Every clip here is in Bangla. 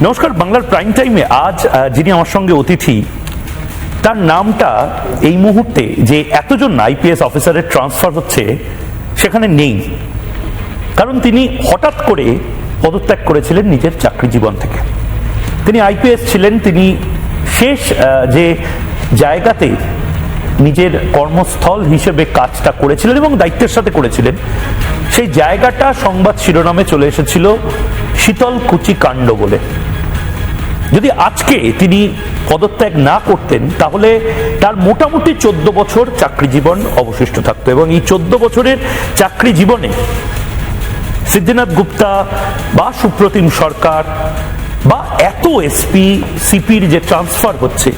নমস্কার, বাংলার প্রাইম টাইমে আজ যিনি আমার সঙ্গে অতিথি, তার নামটা এই মুহূর্তে যে এতজন আইপিএস অফিসারের ট্রান্সফার হচ্ছে সেখানে নেই, কারণ তিনি হঠাৎ করে পদত্যাগ করেছিলেন নিজের চাকরি জীবন থেকে। তিনি আইপিএস ছিলেন, তিনি শেষ যে জায়গাতে নিজের কর্মস্থল হিসেবে কাজটা করেছিলেন এবং দায়িত্বের সাথে করেছিলেন, সেই জায়গাটা সংবাদ শিরোনামে চলে এসেছিল শীতলকুচি কাণ্ড বলে। যদি আজকে তিনি পদত্যাগ না করতেন তাহলে তার মোটামুটি 14 বছর চাকরি জীবন অবশিষ্ট থাকতো, এবং এই 14 বছরের চাকরি জীবনে সিদ্ধিনাথ গুপ্তা বা সুপ্রতিম সরকার বা এত এসপি সিপির যে ট্রান্সফার হচ্ছে,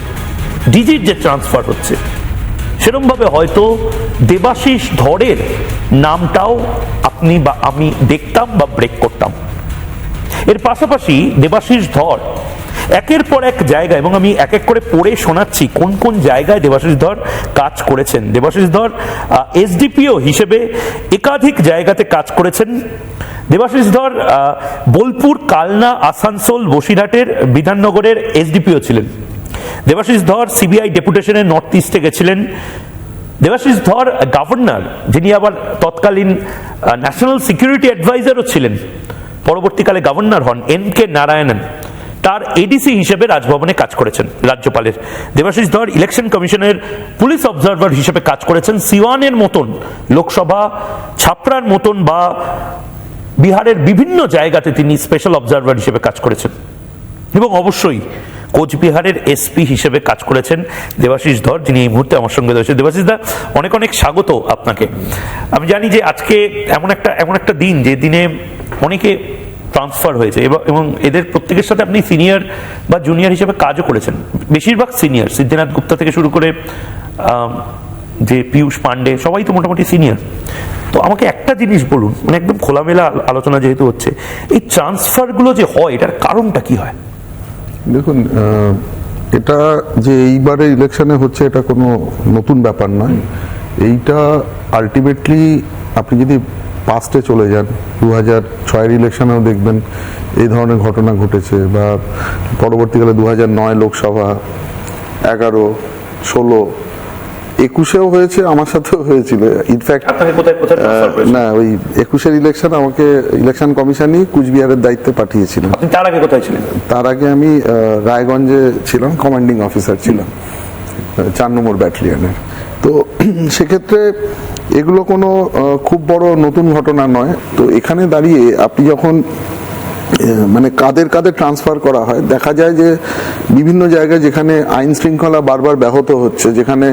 ডিজির যে ট্রান্সফার হচ্ছে, সেরকমভাবে হয়তো দেবাশিস ধরের নামটাও আপনি বা আমি দেখতাম বা ব্রেক করতাম। এর পাশাপাশি দেবাশিস ধর একের পর এক জায়গা, এবং আমি এক এক করে পড়ে শোনাচ্ছি কোন কোন জায়গায় দেবাশিস ধর কাজ করেছেন। দেবাশিস ধর এসডিপিও হিসেবে একাধিক জায়গাতে কাজ করেছেন। দেবাশিস ধর বোলপুর, কালনা, আসানসোল, বসিরহাটের বিধাননগরের এসডিপিও ছিলেন। দেবাশিস ধর সিবিআই ডেপুটেশনে নর্থ ইস্টে গেছিলেন। দেবাশিস ধর গভর্নর, যিনি আবার তৎকালীন ন্যাশনাল সিকিউরিটি অ্যাডভাইজারও ছিলেন, পরবর্তীকালে গভর্নর হন, এন.কে. নারায়ণন, তার এডিসি হিসেবে রাজভবনে কাজ করেছেন রাজ্যপালের। দেবাশিস ধর ইলেকশন কমিশনের পুলিশ অবজারভার হিসেবে কাজ করেছেন। সিওয়ানের মতন লোকসভা, ছাপড়ার মতন বা বিহারের বিভিন্ন জায়গাতে তিনি স্পেশাল অবজারভার হিসেবে কাজ করেছেন, এবং অবশ্যই কোচবিহারের এসপি হিসেবে কাজ করেছেন দেবাশিস ধর, যিনি এই মুহূর্তে আমার সঙ্গে রয়েছে। দেবাশিস দা, অনেক অনেক স্বাগত আপনাকে। আমি জানি যে আজকে এমন একটা দিন যে দিনে অনেকে ট্রান্সফার হয়েছে, এবং এদের প্রত্যেকের সাথে আপনি সিনিয়র বা জুনিয়র হিসেবে কাজও করেছেন। বেশিরভাগ সিনিয়র, সিদ্ধিনাথ গুপ্তা থেকে শুরু করে যে পীযূষ পান্ডে, সবাই তো মোটামুটি সিনিয়র। তো আমাকে একটা জিনিস বলুন, মানে একদম খোলামেলা আলোচনা যেহেতু হচ্ছে, এই ট্রান্সফারগুলো যে হয় এটার কারণটা কি হয়? দেখুন, এটা যে এইবারে ইলেকশনে হচ্ছে এটা কোনো নতুন ব্যাপার নয়। এইটা আলটিমেটলি আপনি যদি পাস্টে চলে যান, 2006-এর ইলেকশনেও দেখবেন এই ধরনের ঘটনা ঘটেছে, বা পরবর্তীকালে 2009 লোকসভা, 11, 16, 21-এও হয়েছে, আমার সাথেও হয়েছিল। ইনফ্যাক্ট না, ওই 21-এর ইলেকশন আমাকে ইলেকশন কমিশনই কুচবিহারের দায়িত্বে পাঠিয়েছিলেন। তার আগে কোথায় ছিলেন? তার আগে আমি রায়গঞ্জে ছিলাম, কমান্ডিং অফিসার ছিলাম 4 নম্বর ব্যাটালিয়নের। তো সেক্ষেত্রে এগুলো কোনো খুব বড় নতুন ঘটনা নয়। তো এখানে দাঁড়িয়ে আপনি যখন মানে কাদের ট্রান্সফার করা হয়, দেখা যায় যে বিভিন্ন জায়গায় যেখানে আইন শৃঙ্খলা বারবার ব্যাহত হচ্ছে, যেখানে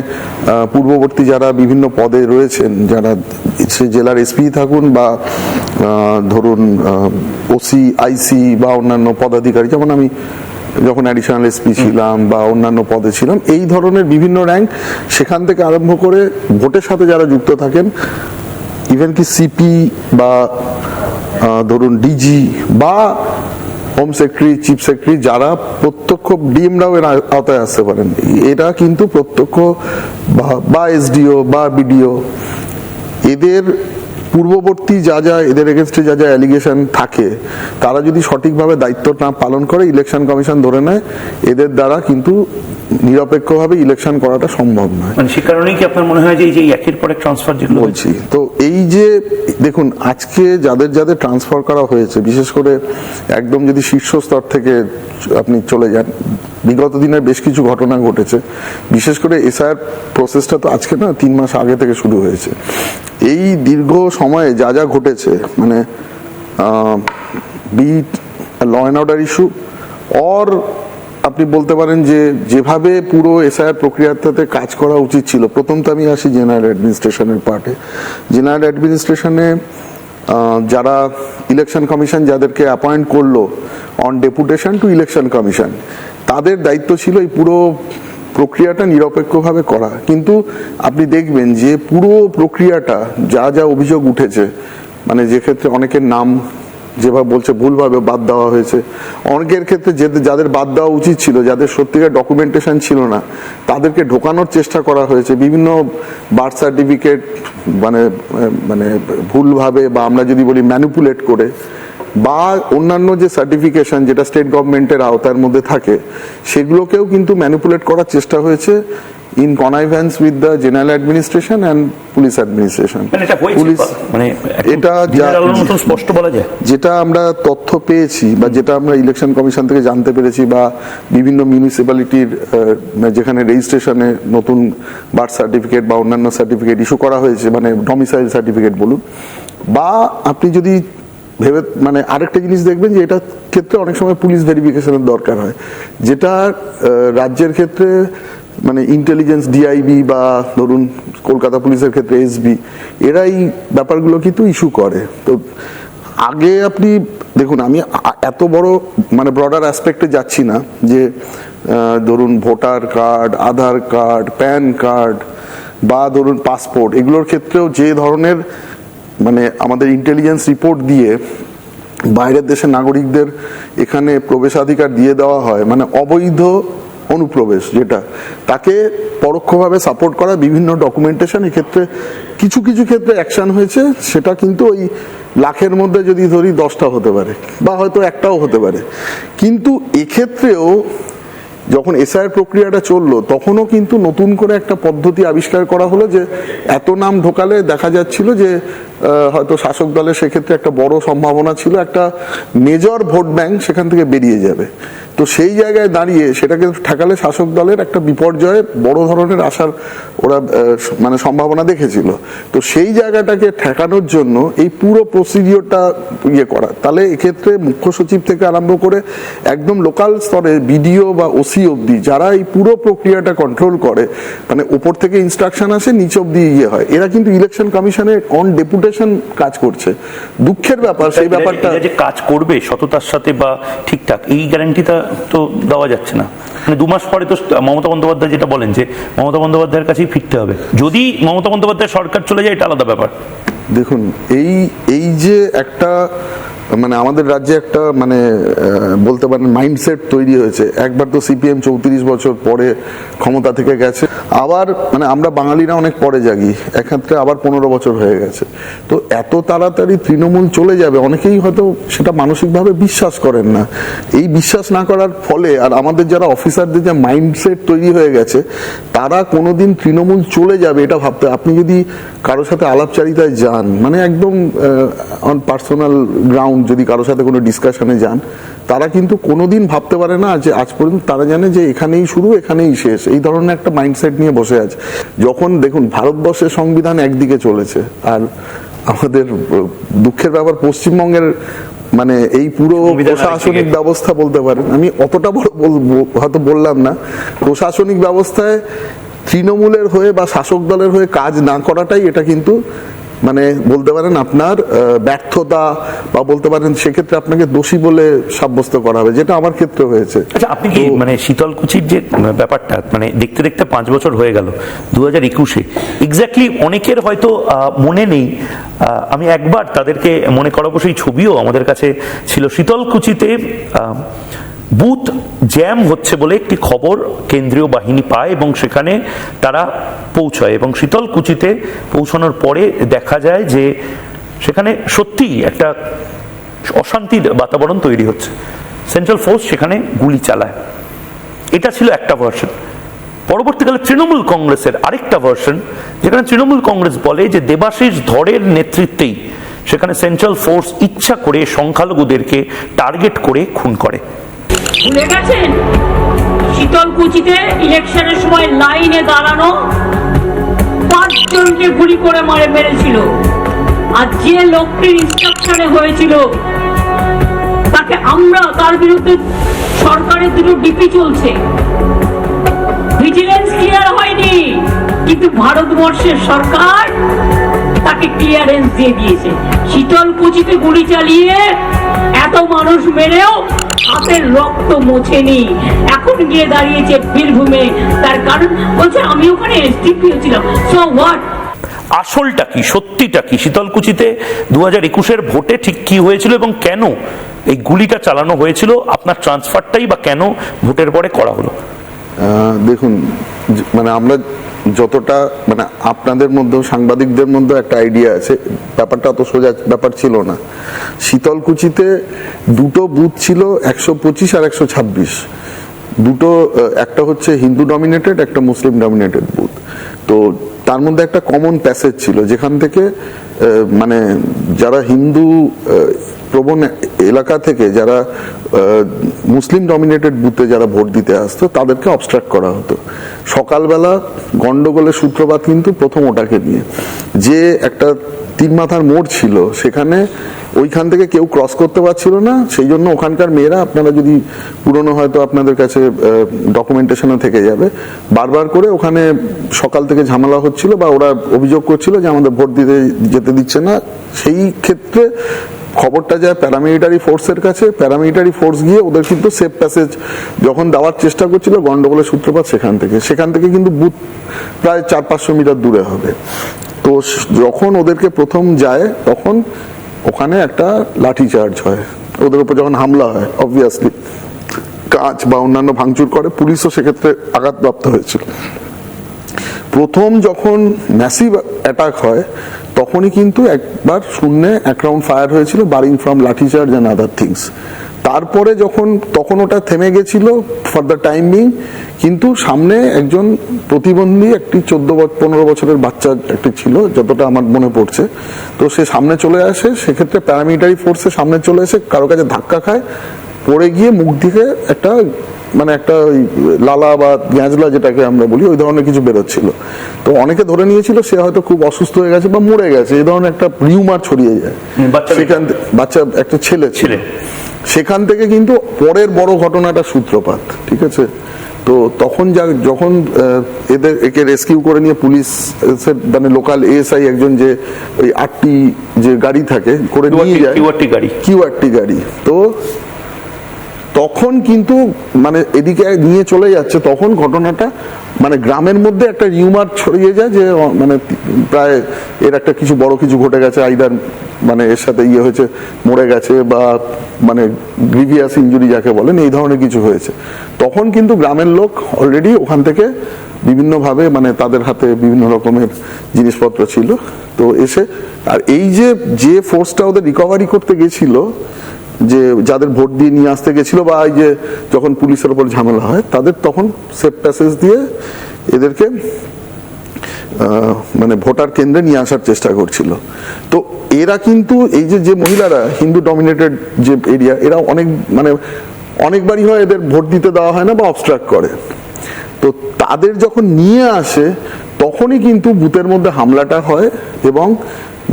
পূর্ববর্তী যারা বিভিন্ন পদে রয়েছেন, যারা সে জেলার এসপি থাকুন বা ধরুন ওসি, আইসি বা অন্যান্য পদাধিকারী, যেমন আমি যখন অ্যাডিশনাল এসপি ছিলাম বা অন্যান্য পদে ছিলাম, এই ধরনের বিভিন্ন র্যাঙ্ক, সেখান থেকে আরম্ভ করে ভোটের সাথে যারা যুক্ত থাকেন, ইভেন কি সিপি বা ধরুন ডিজি বা হোম সেক্রেটারি, চিফ সেক্রেটারি, যারা প্রত্যক্ষ, ডিএমরাও এর আওতায় আসতে পারেন, এরা কিন্তু প্রত্যক্ষ বা এসডিও বা বিডিও, এদের পূর্ববর্তী যা এদের এগেনস্টে যা অ্যালিগেশন থাকে, তারা যদি সঠিকভাবে দায়িত্ব না পালন করে, ইলেকশন কমিশন ধরে নেয় এদের দ্বারা কিন্তু নিরপেক্ষভাবে ইলেকশন করাটা সম্ভব নয়। মানে সে কারণেই কি আপনার মনে হয় যে এই যে একের পর এক ট্রান্সফার যেগুলো বলছি, তো এই যে দেখুন আজকে যাদের ট্রান্সফার করা হয়েছে, বিশেষ করে একদম যদি শীর্ষস্তর থেকে আপনি চলে যান, বিগত দিনের বেশ কিছু ঘটনা ঘটেছে। বিশেষ করে এসআইআর প্রসেসটা তো আজকে না, 3 মাস আগে থেকে শুরু হয়েছে। এই দীর্ঘ সময়ে যা ঘটেছে, মানে beat law and order issue, or আপনি বলতে পারেন যে যেভাবে পুরো এসআইআর প্রক্রিয়াটাতে কাজ করা উচিত ছিল। প্রথম তো আমি আসি জেনারেল অ্যাডমিনিস্ট্রেশনের পার্টে। জেনারেল অ্যাডমিনিস্ট্রেশনে যারা ইলেকশন কমিশন যাদেরকে অ্যাপয়েন্ট করলো on deputation two election commission, তাদের দায়িত্ব ছিল এই পুরো প্রক্রিয়াটা নিরপেক্ষভাবে করা। কিন্তু আপনি দেখবেন যে পুরো প্রক্রিয়াটা যা অভিযোগ উঠেছে, মানে যে ক্ষেত্রে অনেকের নাম যেভাবে বলছে ভুলভাবে বাদ দেওয়া হয়েছে, অনেকের ক্ষেত্রে যাদের বাদ দেওয়া উচিত ছিল, যাদের সত্যিকার ডকুমেন্টেশন ছিল না, তাদেরকে ঢোকানোর চেষ্টা করা হয়েছে। বিভিন্ন বার্থ সার্টিফিকেট মানে ভুলভাবে, বা আমরা যদি বলি ম্যানিপুলেট করে বা অন্যান্য যে সার্টিফিকেশন যেটা স্টেট গভর্নমেন্টের আওতার মধ্যে থাকে, সেগুলোকেও কিন্তু ম্যানিপুলেট করার চেষ্টা হয়েছে in connivance with the general administration and police administration. এটা স্পষ্ট বলা যায়, যেটা আমরা তথ্য পেয়েছি বা যেটা আমরা ইলেকশন কমিশন থেকে জানতে পেরেছি, বা বিভিন্ন মিউনিসিপ্যালিটির যেখানে রেজিস্ট্রেশনে নতুন বার্থ সার্টিফিকেট বা অন্যান্য সার্টিফিকেট ইস্যু করা হয়েছে, মানে ডমিসাইল সার্টিফিকেট বলুন, বা আপনি যদি ভেবে আরেকটা জিনিস দেখবেন যে এটার ক্ষেত্রে অনেক সময় পুলিশ ভেরিফিকেশনের দরকার হয়, যেটা রাজ্যের ক্ষেত্রে ইন্টেলিজেন্স ডিআইবি বা ধরুন কলকাতা পুলিশের ক্ষেত্রে এসবি, এরা এই ব্যাপারগুলো কিন্তু ইস্যু করে। তো আগে আপনি দেখুন, আমি এত বড় ব্রডার অ্যাসপেক্টে যাচ্ছি না, যে ধরুন ভোটার কার্ড, আধার কার্ড, প্যান কার্ড বা ধরুন পাসপোর্ট, এগুলোর ক্ষেত্রেও যে ধরনের আমাদের ইন্টেলিজেন্স রিপোর্ট দিয়ে বাইরের দেশের নাগরিকদের এখানে প্রবেশাধিকার দিয়ে দেওয়া হয়, অবৈধ অনুপ্রবেশ, যেটা তাকে পরোক্ষভাবে সাপোর্ট করা বিভিন্ন ডকুমেন্টেশন, এক্ষেত্রে কিছু কিছু ক্ষেত্রে অ্যাকশন হয়েছে, সেটা কিন্তু ওই লাখের মধ্যে যদি ধরি 10টা হতে পারে বা হয়তো একটাও হতে পারে। কিন্তু এক্ষেত্রেও যখন এসআইআর প্রক্রিয়াটা চললো, তখনও কিন্তু নতুন করে একটা পদ্ধতি আবিষ্কার করা হলো, যে এত নাম ঢোকালে দেখা যাচ্ছিল যে হয়তো শাসক দলের সেক্ষেত্রে একটা বড় সম্ভাবনা ছিল একটা মেজর ভোট ব্যাংক সেখান থেকে বেরিয়ে যাবে। তো সেই জায়গায় দাঁড়িয়ে সেটাকে ঠেকালে শাসক দলের একটা বিপর্যয়ে বড় ধরনের আসার ওরা সম্ভাবনা দেখেছিল। তো সেই জায়গাটাকে ঠেকানোর জন্য এই পুরো প্রসিডিওরটা করা, তাহলে এক্ষেত্রে মুখ্য সচিব থেকে আরম্ভ করে একদম লোকাল স্তরে বিডিও বা ওসি অব্দি, যারা এই পুরো প্রক্রিয়াটা কন্ট্রোল করে, উপর থেকে ইনস্ট্রাকশন আসে, নিচ অব্দি হয়, এরা কিন্তু ইলেকশন কমিশনে অন ডেপুটেশন কাজ করছে। দুঃখের ব্যাপার সেই ব্যাপারটা যে কাজ করবে সততার সাথে বা ঠিকঠাক, এই গ্যারান্টিটা তো দেওয়া যাচ্ছে না। 2 মাস পরে তো মমতা বন্দ্যোপাধ্যায় যেটা বলেন যে মমতা বন্দ্যোপাধ্যায়ের কাছেই ফিরতে হবে, যদি মমতা বন্দ্যোপাধ্যায় সরকার চলে যায় এটা আলাদা ব্যাপার। দেখুন, এই যে একটা আমাদের রাজ্যে একটা বলতে পারেন মাইন্ডসেট তৈরি হয়েছে। একবার তো সিপিএম 34 বছর পরে ক্ষমতা থেকে গেছে, আবার আমরা বাঙালিরা অনেক পরে জাগি, এক্ষেত্রে আবার 15 বছর হয়ে গেছে। তো এত তাড়াতাড়ি তৃণমূল চলে যাবে, অনেকেই হয়তো সেটা মানসিকভাবে বিশ্বাস করেন না। এই বিশ্বাস না করার ফলে আর আমাদের যারা অফিসারদের যে মাইন্ডসেট তৈরি হয়ে গেছে, তারা কোনোদিন তৃণমূল চলে যাবে এটা ভাবতে, আপনি যদি কারোর সাথে আলাপচারিতায় যান, একদম অন পার্সোনাল গ্রাউন্ড যদি কারোর সাথে কোনো ডিসকাশনে যান, তারা কিন্তু কোনোদিন ভাবতে পারে না যে আজ পর্যন্ত তারা জানে যে এখানেই শুরু এখানেই শেষ, এই ধরনের একটা মাইন্ডসেট নিয়ে বসে আছে। যখন দেখুন ভারতবর্ষের সংবিধান একদিকে চলেছে, আর আমাদের দুঃখের ব্যাপার পশ্চিমবঙ্গের এই পুরো প্রশাসনিক ব্যবস্থা বলতে পারেন, আমি অতটা বড় হয়তো বললাম না, প্রশাসনিক ব্যবস্থায় তৃণমূলের হয়ে বা শাসক দলের হয়ে কাজ না করাটাই এটা কিন্তু বলতে পারেন আপনার ব্যর্থতা, বা বলতে পারেন সেক্ষেত্রে আপনাকে দোষী বলে সাব্যস্ত করা হবে, যেটা আমার ক্ষেত্রে হয়েছে। আচ্ছা, আপনি কি শীতলকুচির যে ব্যাপারটা দেখতে দেখতে 5 বছর হয়ে গেল, 2021-এ এক্স্যাক্টলি অনেকের হয়তো মনে নেই। আমি একবার তাদেরকে মনে করাবো, সেই ছবিও আমাদের কাছে ছিল। শীতলকুচিতে বুথ জ্যাম হচ্ছে বলে একটি খবর কেন্দ্রীয় বাহিনী পায় এবং সেখানে তারা পৌঁছায়, এবং শীতলকুচিতে পৌঁছানোর পরে দেখা যায় যে সেখানে সত্যিই একটা অশান্তির বাতাবরণ তৈরি হচ্ছে। সেন্ট্রাল ফোর্স সেখানে গুলি চালায়, এটা ছিল একটা ভার্সন। পরবর্তীকালে তৃণমূল কংগ্রেসের আরেকটা ভার্সন, যেখানে তৃণমূল কংগ্রেস বলে যে দেবাশিস ধরের নেতৃত্বেই সেখানে সেন্ট্রাল ফোর্স ইচ্ছা করে সংখ্যালঘুদেরকে টার্গেট করে খুন করে। ভুলে গেছেন শীতলকুচিতে ইলেকশনের সময় লাইনে দাঁড়ানো 5 জনকে গুলি করে মেরেছিল, আর যে লোকটির ইনস্ট্রাকশনে হয়েছিল তাকে তার বিরুদ্ধে সরকারের 2টো ডিপি চলছে, ভিজিলেন্স ক্লিয়ার হয়নি, কিন্তু ভারতবর্ষের সরকার তাকে ক্লিয়ারেন্স দিয়ে দিয়েছে। শীতলকুচিতে গুলি চালিয়ে এত মানুষ মেরেও হাতের রক্ত মোছেনি, এখন গিয়ে দাঁড়িয়েছে বীরভূমে, তার কারণ বলছে আমি ওখানে এসডিপি ছিলাম। So what? আসলটা কি, সত্যিটা কি? শীতলকুচিতে 2021-এর ভোটে ঠিক কি হয়েছিল এবং কেন এই গুলিটা চালানো হয়েছিল? আপনার ট্রান্সফারটাই বা কেন ভোটের পরে করা হলো? দেখুন, মানে আমরা যতটা মানে আপনাদের মধ্যেও সাংবাদিকদের মধ্যেও একটা আইডিয়া আছে, ব্যাপারটা অত সোজা ব্যাপার ছিল না। শীতলকুচিতে দুটো বুথ ছিল, 125 আর 126, দুটো, একটা হচ্ছে হিন্দু ডমিনেটেড, একটা মুসলিম ডমিনেটেড বুথ। তো তার মধ্যে একটা কমন প্যাসেজ ছিল, যেখান থেকে মানে যারা হিন্দু প্রবণ এলাকা থেকে যারা মুসলিম ডমিনেটেড বুথে যারা ভোট দিতে আসতো তাদেরকে অবস্ট্রাক্ট করা হতো। সকালবেলা গন্ডগোলের সূত্রপাত কিন্তু প্রথম ওটাকে নিয়ে, যে একটা 3 মাথার মোড় ছিল, সেখানে ওইখান থেকে কেউ ক্রস করতে পারছিল না, সেই জন্য ওখানকার মেয়েরা, আপনারা যদি পুরনো হয়তো আপনাদের কাছে ডকুমেন্টেশনে থেকে যাবে, বারবার করে ওখানে সকাল থেকে ঝামেলা হচ্ছিল বা ওরা অভিযোগ করছিল যে আমাদের ভোট দিতে যেতে দিচ্ছে না। সেই ক্ষেত্রে খবরটা যায় প্যারামিলিটারি ফোর্সের কাছে, প্যারামিলিটারি ফোর্স গিয়ে ওদের কিন্তু সেফ প্যাসেজ যখন দেওয়ার চেষ্টা করছিল, গন্ডগোলের সূত্রপাত সেখান থেকে কিন্তু বুথ প্রায় 400-500 মিটার দূরে হবে। তো যখন ওদেরকে প্রথম যায় তখন ওখানে একটা লাঠি চার্জ হয়, ওদের উপর যখন হামলা হয়, অবভিয়াসলি কাঁচ বা অন্যান্য ভাঙচুর করে, পুলিশও সেক্ষেত্রে আঘাতপ্রাপ্ত হয়েছিল। প্রথম যখন ম্যাসিভ অ্যাটাক হয় তখনই কিন্তু একবার শূন্যে 1 রাউন্ড ফায়ার হয়েছিল, বারিং ফ্রম লাঠি চার্জ অ্যান্ড আদার থিংস। তারপরে তখন ওটা থেমে গেছিল ফর দ্য টাইম বিং, কিন্তু সামনে একজন প্রতিবন্ধী, একটি 14-15 বছরের বাচ্চা একটি ছিল যতটা আমার মনে পড়ছে, তো সে সামনে চলে আসে, সেক্ষেত্রে প্যারামিলিটারি ফোর্সের সামনে চলে এসে কারো কাছে ধাক্কা খায়, পড়ে গিয়ে মুখ দিকে একটা মানে একটা ওই লালা বা গ্যাঁজলা যেটাকে আমরা বলি, ওই ধরনের কিছু বেরোচ্ছিল। তো অনেকে ধরে নিয়েছিল সে হয়তো খুব অসুস্থ হয়ে গেছে বা মরে গেছে, এই ধরনের একটা রিউমার ছড়িয়ে যায়। সেখান বাচ্চা একটা ছেলে ছিল, সেখান থেকে কিন্তু পরের বড় ঘটনাটা সূত্রপাত, ঠিক আছে। তো তখন যখন একে রেস্কিউ করে নিয়ে পুলিশ, মানে লোকাল এএসআই একজন, যে ওই 8টি যে গাড়ি থাকে করে নিয়ে যায়, কিউআরটি গাড়ি, তো তখন কিন্তু মানে এদিকে নিয়ে চলে যাচ্ছে, তখন ঘটনাটা মানে গ্রামের মধ্যে একটা রিউমার ছড়িয়ে যায় যে মানে প্রায় এর একটা কিছু বড় কিছু ঘটে গেছে, আইদার মানে এর সাথে হয়েছে, মরে গেছে, বা মানে গ্রিভিয়াস ইনজুরি যাকে বলেন, এই ধরনের কিছু হয়েছে। তখন কিন্তু গ্রামের লোক অলরেডি ওখান থেকে বিভিন্নভাবে, মানে তাদের হাতে বিভিন্ন রকমের জিনিসপত্র ছিল, তো এসে, আর এই যে ফোর্সটা ওদের রিকভারি করতে গেছিল, যে যাদের ভোট দিয়ে নিয়ে আসতে গেছিল, বা এই যে যখন পুলিশের উপর ঝামেলা হয়, তাদের তখন সেফ প্যাসেজ দিয়ে এদেরকে মানে ভোটার কেন্দ্রে নিয়ে আসার চেষ্টা করছিল। তো এরা কিন্তু এই যে মহিলারা হিন্দু ডমিনেটেড যে এরিয়া, এরা অনেকবারই হয় এদের ভোট দিতে দেওয়া হয় না বা অবস্ট্রাক্ট করে। তো তাদের যখন নিয়ে আসে তখনই কিন্তু বুথের মধ্যে হামলাটা হয়, এবং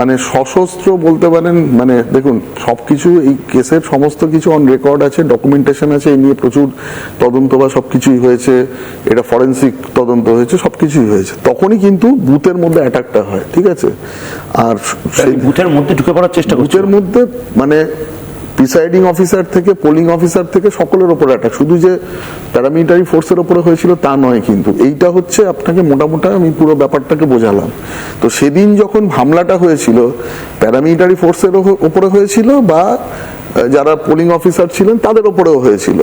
মানে সশস্ত্র বলতে পারেন, মানে দেখুন সবকিছু এই কেসের সমস্ত কিছু অন রেকর্ড আছে, ডকুমেন্টেশন আছে, এই নিয়ে প্রচুর তদন্ত বা সবকিছুই হয়েছে, এটা ফরেন্সিক তদন্ত হয়েছে, সবকিছুই হয়েছে। তখনই কিন্তু বুথের মধ্যে অ্যাটাকটা হয়, ঠিক আছে। আর সেই বুথের মধ্যে ঢুকে পড়ার চেষ্টা, বুথের মধ্যে মানে প্রিসাইডিং অফিসার থেকে পোলিং অফিসার থেকে সকলের ওপর অ্যাটাক, শুধু যে প্যারামিলিটারি ফোর্সের ওপরে হয়েছিল তা নয়, কিন্তু এইটা হচ্ছে আপনাকে মোটামুটি আমি পুরো ব্যাপারটাকে বোঝালাম। তো সেদিন যখন হামলাটা হয়েছিল, প্যারামিলিটারি ফোর্সের ওপরে হয়েছিল বা যারা পোলিং অফিসার ছিলেন তাদের ওপরেও হয়েছিল।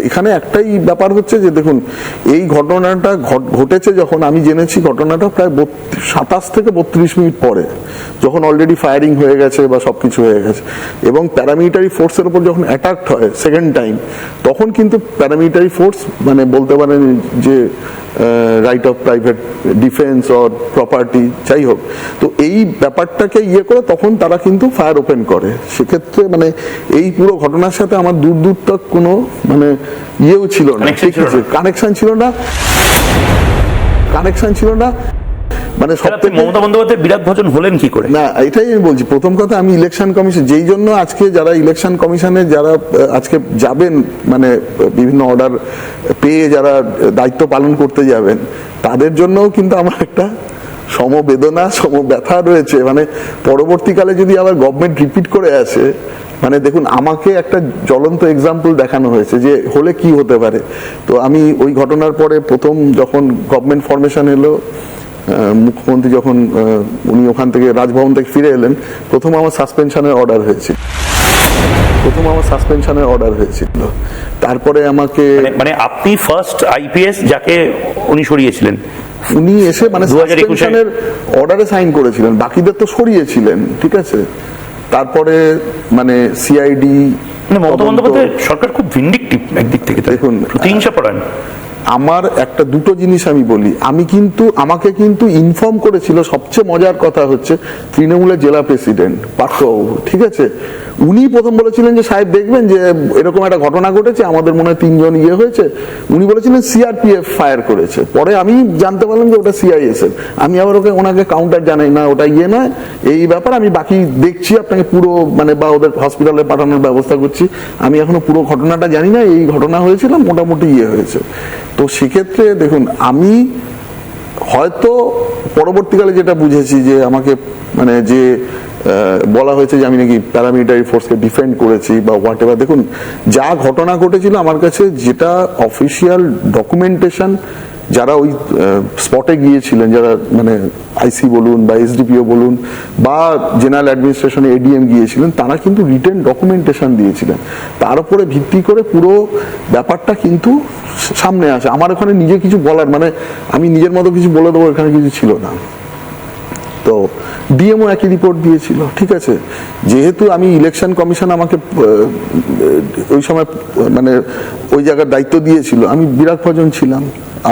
এখানে একটাই ব্যাপার হচ্ছে যে দেখুন, এই ঘটনাটা ঘটেছে যখন আমি জেনেছি, ঘটনাটা প্রায় 27 থেকে 32 মিনিট পরে, যখন অলরেডি ফায়ারিং হয়ে গেছে বা সবকিছু হয়ে গেছে, এবং প্যারামিলিটারি ফোর্সের উপর যখন অ্যাটাক হয় সেকেন্ড টাইম, তখন কিন্তু প্যারামিলিটারি ফোর্স মানে বলতে পারেন যে right of private defence or property যাই হোক, তো এই ব্যাপারটাকে করে তখন তারা কিন্তু ফায়ার ওপেন করে। সেক্ষেত্রে মানে এই পুরো ঘটনার সাথে আমার দূর তক কোনো মানে ছিল না, ঠিক আছে, কানেকশন ছিল না। মানে সবথেকে মমতা বন্দ্যোপাধ্যায় বিরাট ভজন হলেন কি করে? না, এটাই আমি বলছি। প্রথম কথা, আমি ইলেকশন কমিশন, যেই জন্য আজকে যারা ইলেকশন কমিশনে যারা আজকে যাবেন, মানে বিভিন্ন অর্ডার পেয়ে যারা দায়িত্ব পালন করতে যাবেন, তাদের জন্যও কিন্তু আমার একটা সমবেদনা, সমব্যথা রয়েছে। মানে পরবর্তীকালে যদি আবার গভর্নমেন্ট রিপিট করে আসে, মানে দেখুন, আমাকে একটা জ্বলন্ত এক্সাম্পল দেখানো হয়েছে যে হলে কি হতে পারে। তো আমি ওই ঘটনার পরে প্রথম যখন গভর্নমেন্ট ফরমেশন এলো, মুখ্যমন্ত্রী যখন উনি ওখান থেকে রাজভবন থেকে ফিরে এলেন, প্রথম আমার সাসপেনশনের অর্ডার হয়েছে। প্রথম আমার সাসপেনশনের অর্ডার হয়েছিল, তারপরে আমাকে মানে আপনি ফার্স্ট আইপিএস যাকে উনি সরিয়েছিলেন, উনি এসে মানে 2021 সাসপেনশনের অর্ডারে সাইন করেছিলেন, বাকিদের তো সরিয়েছিলেন, ঠিক আছে। তারপরে মানে সিআইডি, মানে মমতা বন্দ্যোপাধ্যায় সরকার খুব ভিন্ডিকটিভ একদিক থেকে, দেখুন, প্রতিহিংসা পরায়ণ। আমার একটা দুটো জিনিস আমি বলি, আমাকে কিন্তু ইনফর্ম করেছিল, সবচেয়ে মজার কথা হচ্ছে তৃণমূলের জেলা প্রেসিডেন্ট পার্থবাবু, ঠিক আছে। উনি প্রথম বলেছিলেন যে সাহেব দেখবেন যে এরকম একটা ঘটনা ঘটেছে, আমাদের মনে হয় 3 জন হয়েছে। উনি বলেছিলেন সিআরপিএফ ফায়ার করেছে, পরে আমি জানতে পারলাম যে ওটা সিআইএসএফ। আমি আবার ওনাকে কাউন্টার জানাই না, ওটা নয়, এই ব্যাপার আমি বাকি দেখছি, আপনাকে পুরো মানে বা ওদের হসপিটালে পাঠানোর ব্যবস্থা করছি। আমি এখনো পুরো ঘটনাটা জানি না, এই ঘটনা হয়েছিল, মোটামুটি হয়েছে। তো সেক্ষেত্রে দেখুন, আমি হয়তো পরবর্তীকালে যেটা বুঝেছি যে আমাকে মানে যে বলা হয়েছে যে আমি নাকি প্যারামিলিটারি ফোর্সকে ডিফেন্ড করেছি বা হোয়াট এভার, দেখুন যা ঘটনা ঘটেছিল আমার কাছে, যেটা অফিসিয়াল ডকুমেন্টেশন, যারা ওই স্পটে গিয়েছিলেন, যারা মানে আইসি বলুন বা এসডিপিও বলুন বা জেনারেল অ্যাডমিনিস্ট্রেশনে এডিএম গিয়েছিলেন, তারা কিন্তু রিটেন ডকুমেন্টেশন দিয়েছিলেন। তার উপরে ভিত্তি করে পুরো ব্যাপারটা কিন্তু সামনে আসে। আমার ওখানে নিজে কিছু বলার মানে আমি নিজের মতো কিছু বলে দেবো এখানে কিছু ছিল না। তো ডিএমও একই রিপোর্ট দিয়েছিল, ঠিক আছে। যেহেতু আমি ইলেকশন কমিশন আমাকে ওই সময় মানে ওই জায়গার দায়িত্ব দিয়েছিল, আমি বিরাট ভজন ছিলাম।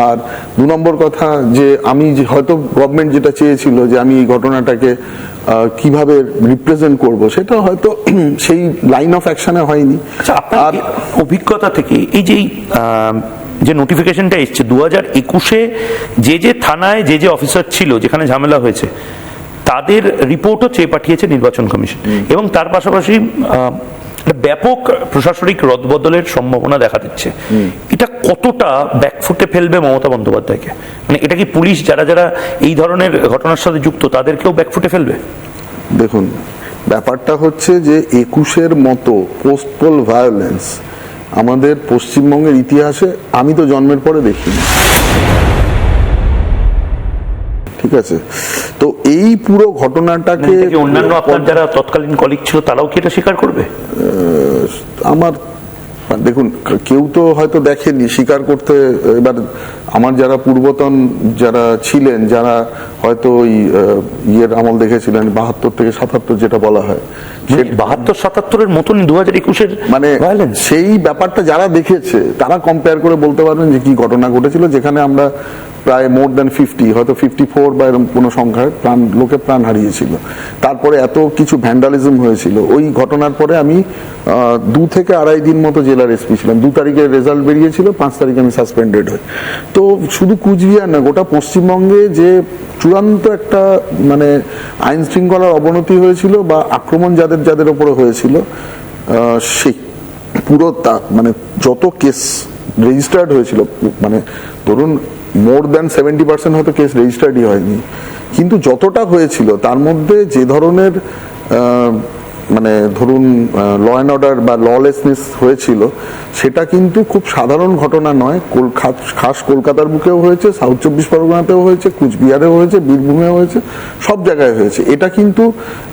আর 2 নম্বর কথা যে আমি হয়তো গভর্নমেন্ট যেটা চেয়েছিল যে আমি এই ঘটনাটাকে কিভাবে রিপ্রেজেন্ট করব, সেটা হয়তো সেই লাইন অফ অ্যাকশনে হয়নি। আচ্ছা, আপনার অভিজ্ঞতা থেকে এই যে নোটিফিকেশনটা এসছে 2021-এ, যে থানায় যে অফিসার ছিল যেখানে ঝামেলা হয়েছে, তাদের রিপোর্টও চেয়ে পাঠিয়েছে নির্বাচন কমিশন, এবং তার পাশাপাশি ব্যাপক প্রশাসনিক রদবদলের সম্ভাবনা দেখা দিচ্ছে। এটা কতটা ব্যাকফুটে ফেলবে মমতা বন্দ্যোপাধ্যায়কে? মানে এটা কি পুলিশ যারা যারা এই ধরনের ঘটনার সাথে যুক্ত তাদেরকেও ব্যাকফুটে ফেলবে? দেখুন, ব্যাপারটা হচ্ছে যে 21-এর মতো পোস্ট পোল ভায়োলেন্স আমাদের পশ্চিমবঙ্গের ইতিহাসে আমি তো জন্মের পরে দেখিনি, ঠিক আছে। তো এই পুরো ঘটনাটাকে অন্যান্য আপনার যারা তৎকালীন কলিগ ছিল তারাও কি এটা স্বীকার করবে? আমার দেখুন, কেউ তো হয়তো দেখেনি, স্বীকার করতে, এবার আমার যারা পূর্বতন যারা ছিলেন, যারা হয়তো ওই ইয়ের আমল দেখেছিলেন 72 থেকে 77 যেটা বলা হয়, 72-77-এর মতনই 2021-এর মানে সেই ব্যাপারটা যারা দেখেছে তারা কম্পেয়ার করে বলতে পারবেন যে কি ঘটনা ঘটেছিল, যেখানে আমরা প্রায় মোর দ্যান 50, হয়তো 54 বা এরকম কোনো সংখ্যায় লোকে প্রাণ হারিয়েছিল। তারপরে এত কিছু ভ্যান্ডালিজম হয়েছিল। ওই ঘটনার পরে আমি 2 থেকে আড়াই দিন মতো জেলার এসপি ছিলাম। 2 তারিখে রেজাল্ট বেরিয়েছিল, 5 তারিখে আমি সাসপেন্ডেড হই। তো শুধু কুচবিহার না, গোটা পশ্চিমবঙ্গে যে চূড়ান্ত একটা মানে আইন শৃঙ্খলার অবনতি হয়েছিল বা আক্রমণ যাদের উপরে হয়েছিল, সেই পুরো মানে যত কেস রেজিস্টার্ড হয়েছিল, মানে ধরুন মোর দ্যান 70% হয়তো কেস রেজিস্টার্ডই হয়নি, কিন্তু যতটা হয়েছিল তার মধ্যে যে ধরনের মানে ধরুন ল অ্যান্ড অর্ডার বা ললেসনেস হয়েছিল, সেটা কিন্তু খুব সাধারণ ঘটনা নয়। খাস কলকাতার বুকেও হয়েছে, সাউথ 24 পরগনাতেও হয়েছে, কুচবিহারেও হয়েছে, বীরভূমেও হয়েছে, সব জায়গায় হয়েছে। এটা কিন্তু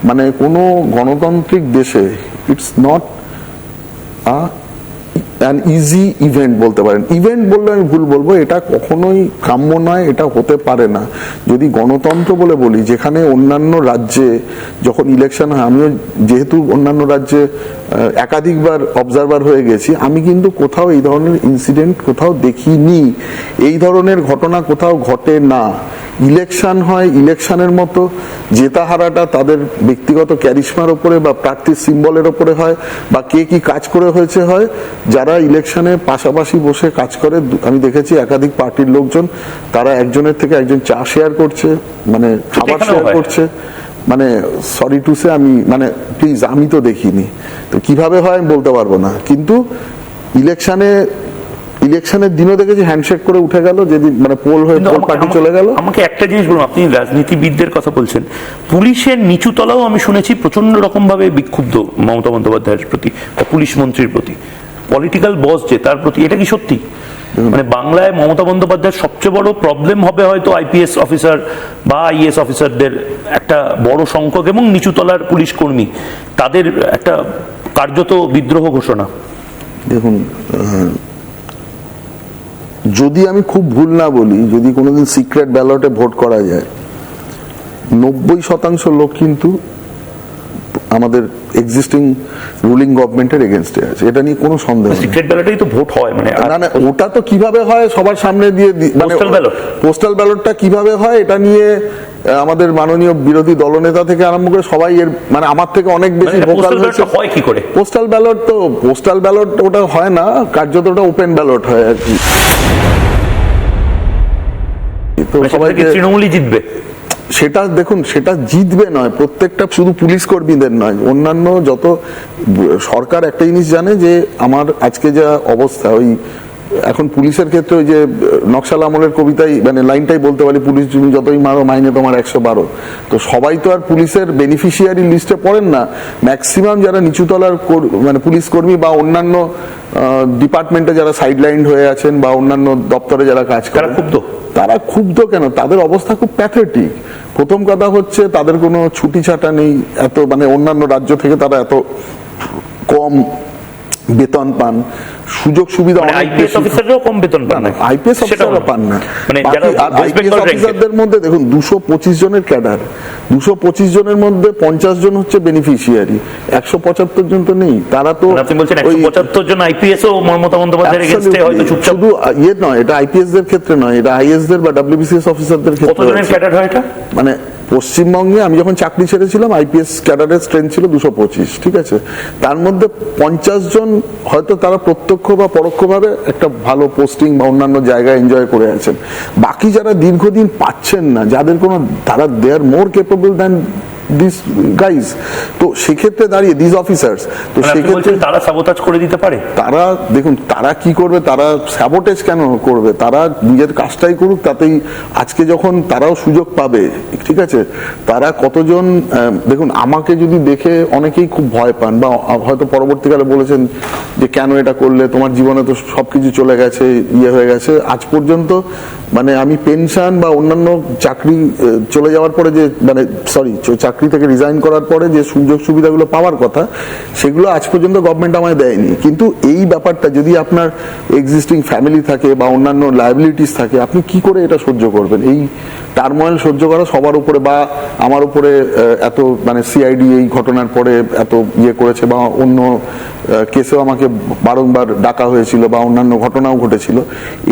মানে কোনো গণতান্ত্রিক দেশে it's not an easy event বলতে পারেন। ইভেন্ট বললে আমি ভুল বলবো, এটা কখনোই কাম্য নয়, এটা হতে পারে না। যদি গণতন্ত্র বলে বলি, যেখানে অন্যান্য রাজ্যে যখন ইলেকশন হয়, আমিও যেহেতু অন্যান্য রাজ্যে একাধিকবার অবজারভার হয়ে গেছি, আমি কিন্তু কোথাও এই ধরনের ইনসিডেন্ট কোথাও দেখিনি, এই ধরনের ঘটনা কোথাও ঘটে না। ইলেকশন হয়, ইলেকশনের মতো জেতা হারাটা তাদের ব্যক্তিগত ক্যারিশমার ওপরে বা প্রার্থীর সিম্বলের ওপরে হয়, বা কে কি কাজ করে হয়েছে হয়। যারা ইলেকশনে পাশাপাশি বসে কাজ করে, আমি দেখেছি একাধিক পার্টির লোকজন, তারা একজনের থেকে একজন চা শেয়ার করছে, মানে খাবার শেয়ার করছে, মানে সরি টু সে, আমি মানে প্লিজ, আমি তো দেখিনি। তো কিভাবে হয় আমি বলতে পারবো না, কিন্তু ইলেকশনের দিনও দেখেছি হ্যান্ডশেক করে উঠে গেল, যেদিন মানে পোল হয়ে পোল পার্টি চলে গেল। আমাকে একটা জিনিস বলুন, আপনি রাজনীতিবিদদের কথা বলছেন, পুলিশের নিচু তলাও আমি শুনেছি প্রচন্ড রকম ভাবে বিক্ষুব্ধ মমতা বন্দ্যোপাধ্যায়ের প্রতি বা পুলিশ মন্ত্রীর প্রতি, পলিটিক্যাল বস যে তার প্রতি, এটা কি সত্যি? মানে বাংলায় মমতা বন্দ্যোপাধ্যায়ের সবচেয়ে বড় প্রবলেম হবে হয়তো আইপিএস অফিসার বা আইএএস অফিসারদের একটা বড় সংখ্যক এবং নিচুতলার পুলিশ কর্মী, তাদের একটা কার্যত বিদ্রোহ ঘোষণা। দেখুন, যদি আমি খুব ভুল না বলি, যদি কোনোদিন সিক্রেট ব্যালটে ভোট করা যায়, 90% লোক কিন্তু আমাদের এক্সিস্টিং রুলিং গভর্নমেন্টের এগেনস্টে আছে, এটা নিয়ে কোনো সন্দেহ নেই। সিক্রেট ব্যালটেই তো ভোট হয়, মানে না, ওটা তো কিভাবে হয় সবার সামনে দিয়ে, মানে পোস্টাল ব্যালটটা কিভাবে হয় এটা নিয়ে আমাদের মাননীয় বিরোধী দলনেতা থেকে আরম্ভ করে সবাই এর মানে আমার থেকে অনেক বেশি ভোকাল হয়েছে। হয় কি করে পোস্টাল ব্যালট ওটা হয় না, কার্যত ওটা ওপেন ব্যালট হয় আর কি। তো সবাইকে তৃণমূলই জিতবে সেটা দেখুন, সেটা জিতবে নয়, প্রত্যেকটা শুধু পুলিশ কর্মীদের নয়, অন্যান্য যত সরকার একটা জিনিস জানে যে আমার আজকে যা অবস্থা, ওই এখন পুলিশের ক্ষেত্রে ওই যে নকশাল আমলের কবিতায় মানে লাইনটাই বলতে পারি, পুলিশ তুমি যতই মারো মাইনে তোমার 112। তো সবাই তো আর পুলিশের বেনিফিশিয়ারি লিস্টে পড়েন না। ম্যাক্সিমাম যারা নিচুতলার মানে পুলিশ কর্মী বা অন্যান্য ডিপার্টমেন্টে যারা সাইডলাইন হয়ে আছেন বা অন্যান্য দপ্তরে যারা কাজ করে, তারা ক্ষুব্ধ কেন? তাদের অবস্থা খুব প্যাথেটিক। প্রথম কথা হচ্ছে তাদের কোনো ছুটি ছাটা নেই, এত মানে অন্যান্য রাজ্য থেকে তারা এত কম বেতন পান, সুযোগ সুবিধা আইপিএস অফিসাররাও কম বেতন পান না, আইপিএস অফিসাররা পান না। আইপিএস অফিসারদের মধ্যে দেখুন 225 জনের ক্যাডার, 225 জনের মধ্যে 50 জন হচ্ছে বেনিফিশিয়ারি, 175 জন তো নেই। তারা তো আপনি বলছেন 175 জন আইপিএস ও মমতা বন্দ্যোপাধ্যায়ের এগেইনস্টে হয়তো চুপচাপ। শুধু ইয়ে নয়, এটা আইপিএস দের ক্ষেত্রে নয়, এটা আইএস দের বা ডব্লিউবিসিএস অফিসারদের ক্ষেত্রে। কত জনের ক্যাডার হয় এটা? মানে পশ্চিমবঙ্গে আমি যখন চাকরি ছেড়েছিলাম আইপিএস ক্যাডারের স্ট্রেংথ ছিল 225, ঠিক আছে। তার মধ্যে 50 জন হয়তো তারা প্রত্যক্ষ বা পরোক্ষভাবে একটা ভালো পোস্টিং বা অন্যান্য জায়গায় এনজয় করে আছেন। বাকি যারা দীর্ঘদিন পাচ্ছেন না, যাদের কোনো তারা দে আর মোর কেপেবল দ্যান দিস গাইজ, তো সেক্ষেত্রে দাঁড়িয়ে দিস অফিসার্স, তো সেক্ষেত্রে তারা সাবোটাজ করে দিতে পারে। তারা দেখুন, তারা কি করবে? তারা সাবোটেজ কেন করবে? তারা নিজের কাজটাই করুক, তাতেই আজকে যখন তারাও সুযোগ পাবে, ঠিক আছে। তারা কতজন দেখুন, আমাকে যদি দেখে অনেকেই খুব ভয় পান বা হয়তো পরবর্তীকালে বলেছেন যে কেন এটা করলে, তোমার জীবনে তো সবকিছু চলে গেছে, ইয়ে হয়ে গেছে। আজ পর্যন্ত মানে আমি পেনশন বা অন্যান্য চাকরি চলে যাওয়ার পরে যে মানে চাকরি থেকে রিজাইন করার পরে যে সুযোগ সুবিধাগুলো পাওয়ার কথা, সেগুলো আজ পর্যন্ত গভর্নমেন্ট আমায় দেয়নি। কিন্তু এই ব্যাপারটা যদি আপনার এক্সিস্টিং ফ্যামিলি থাকে বা অন্যান্য লায়াবিলিটিস থাকে, আপনি কি করে এটা সহ্য করবেন? এই টার্মোয়েল সহ্য করা সবার উপরে বা আমার উপরে এত মানে সিআইডি এই ঘটনার পরে এত ইয়ে করেছে বা অন্য কেসেও আমাকে বারংবার ডাকা হয়েছিল বা অন্যান্য ঘটনাও ঘটেছিল,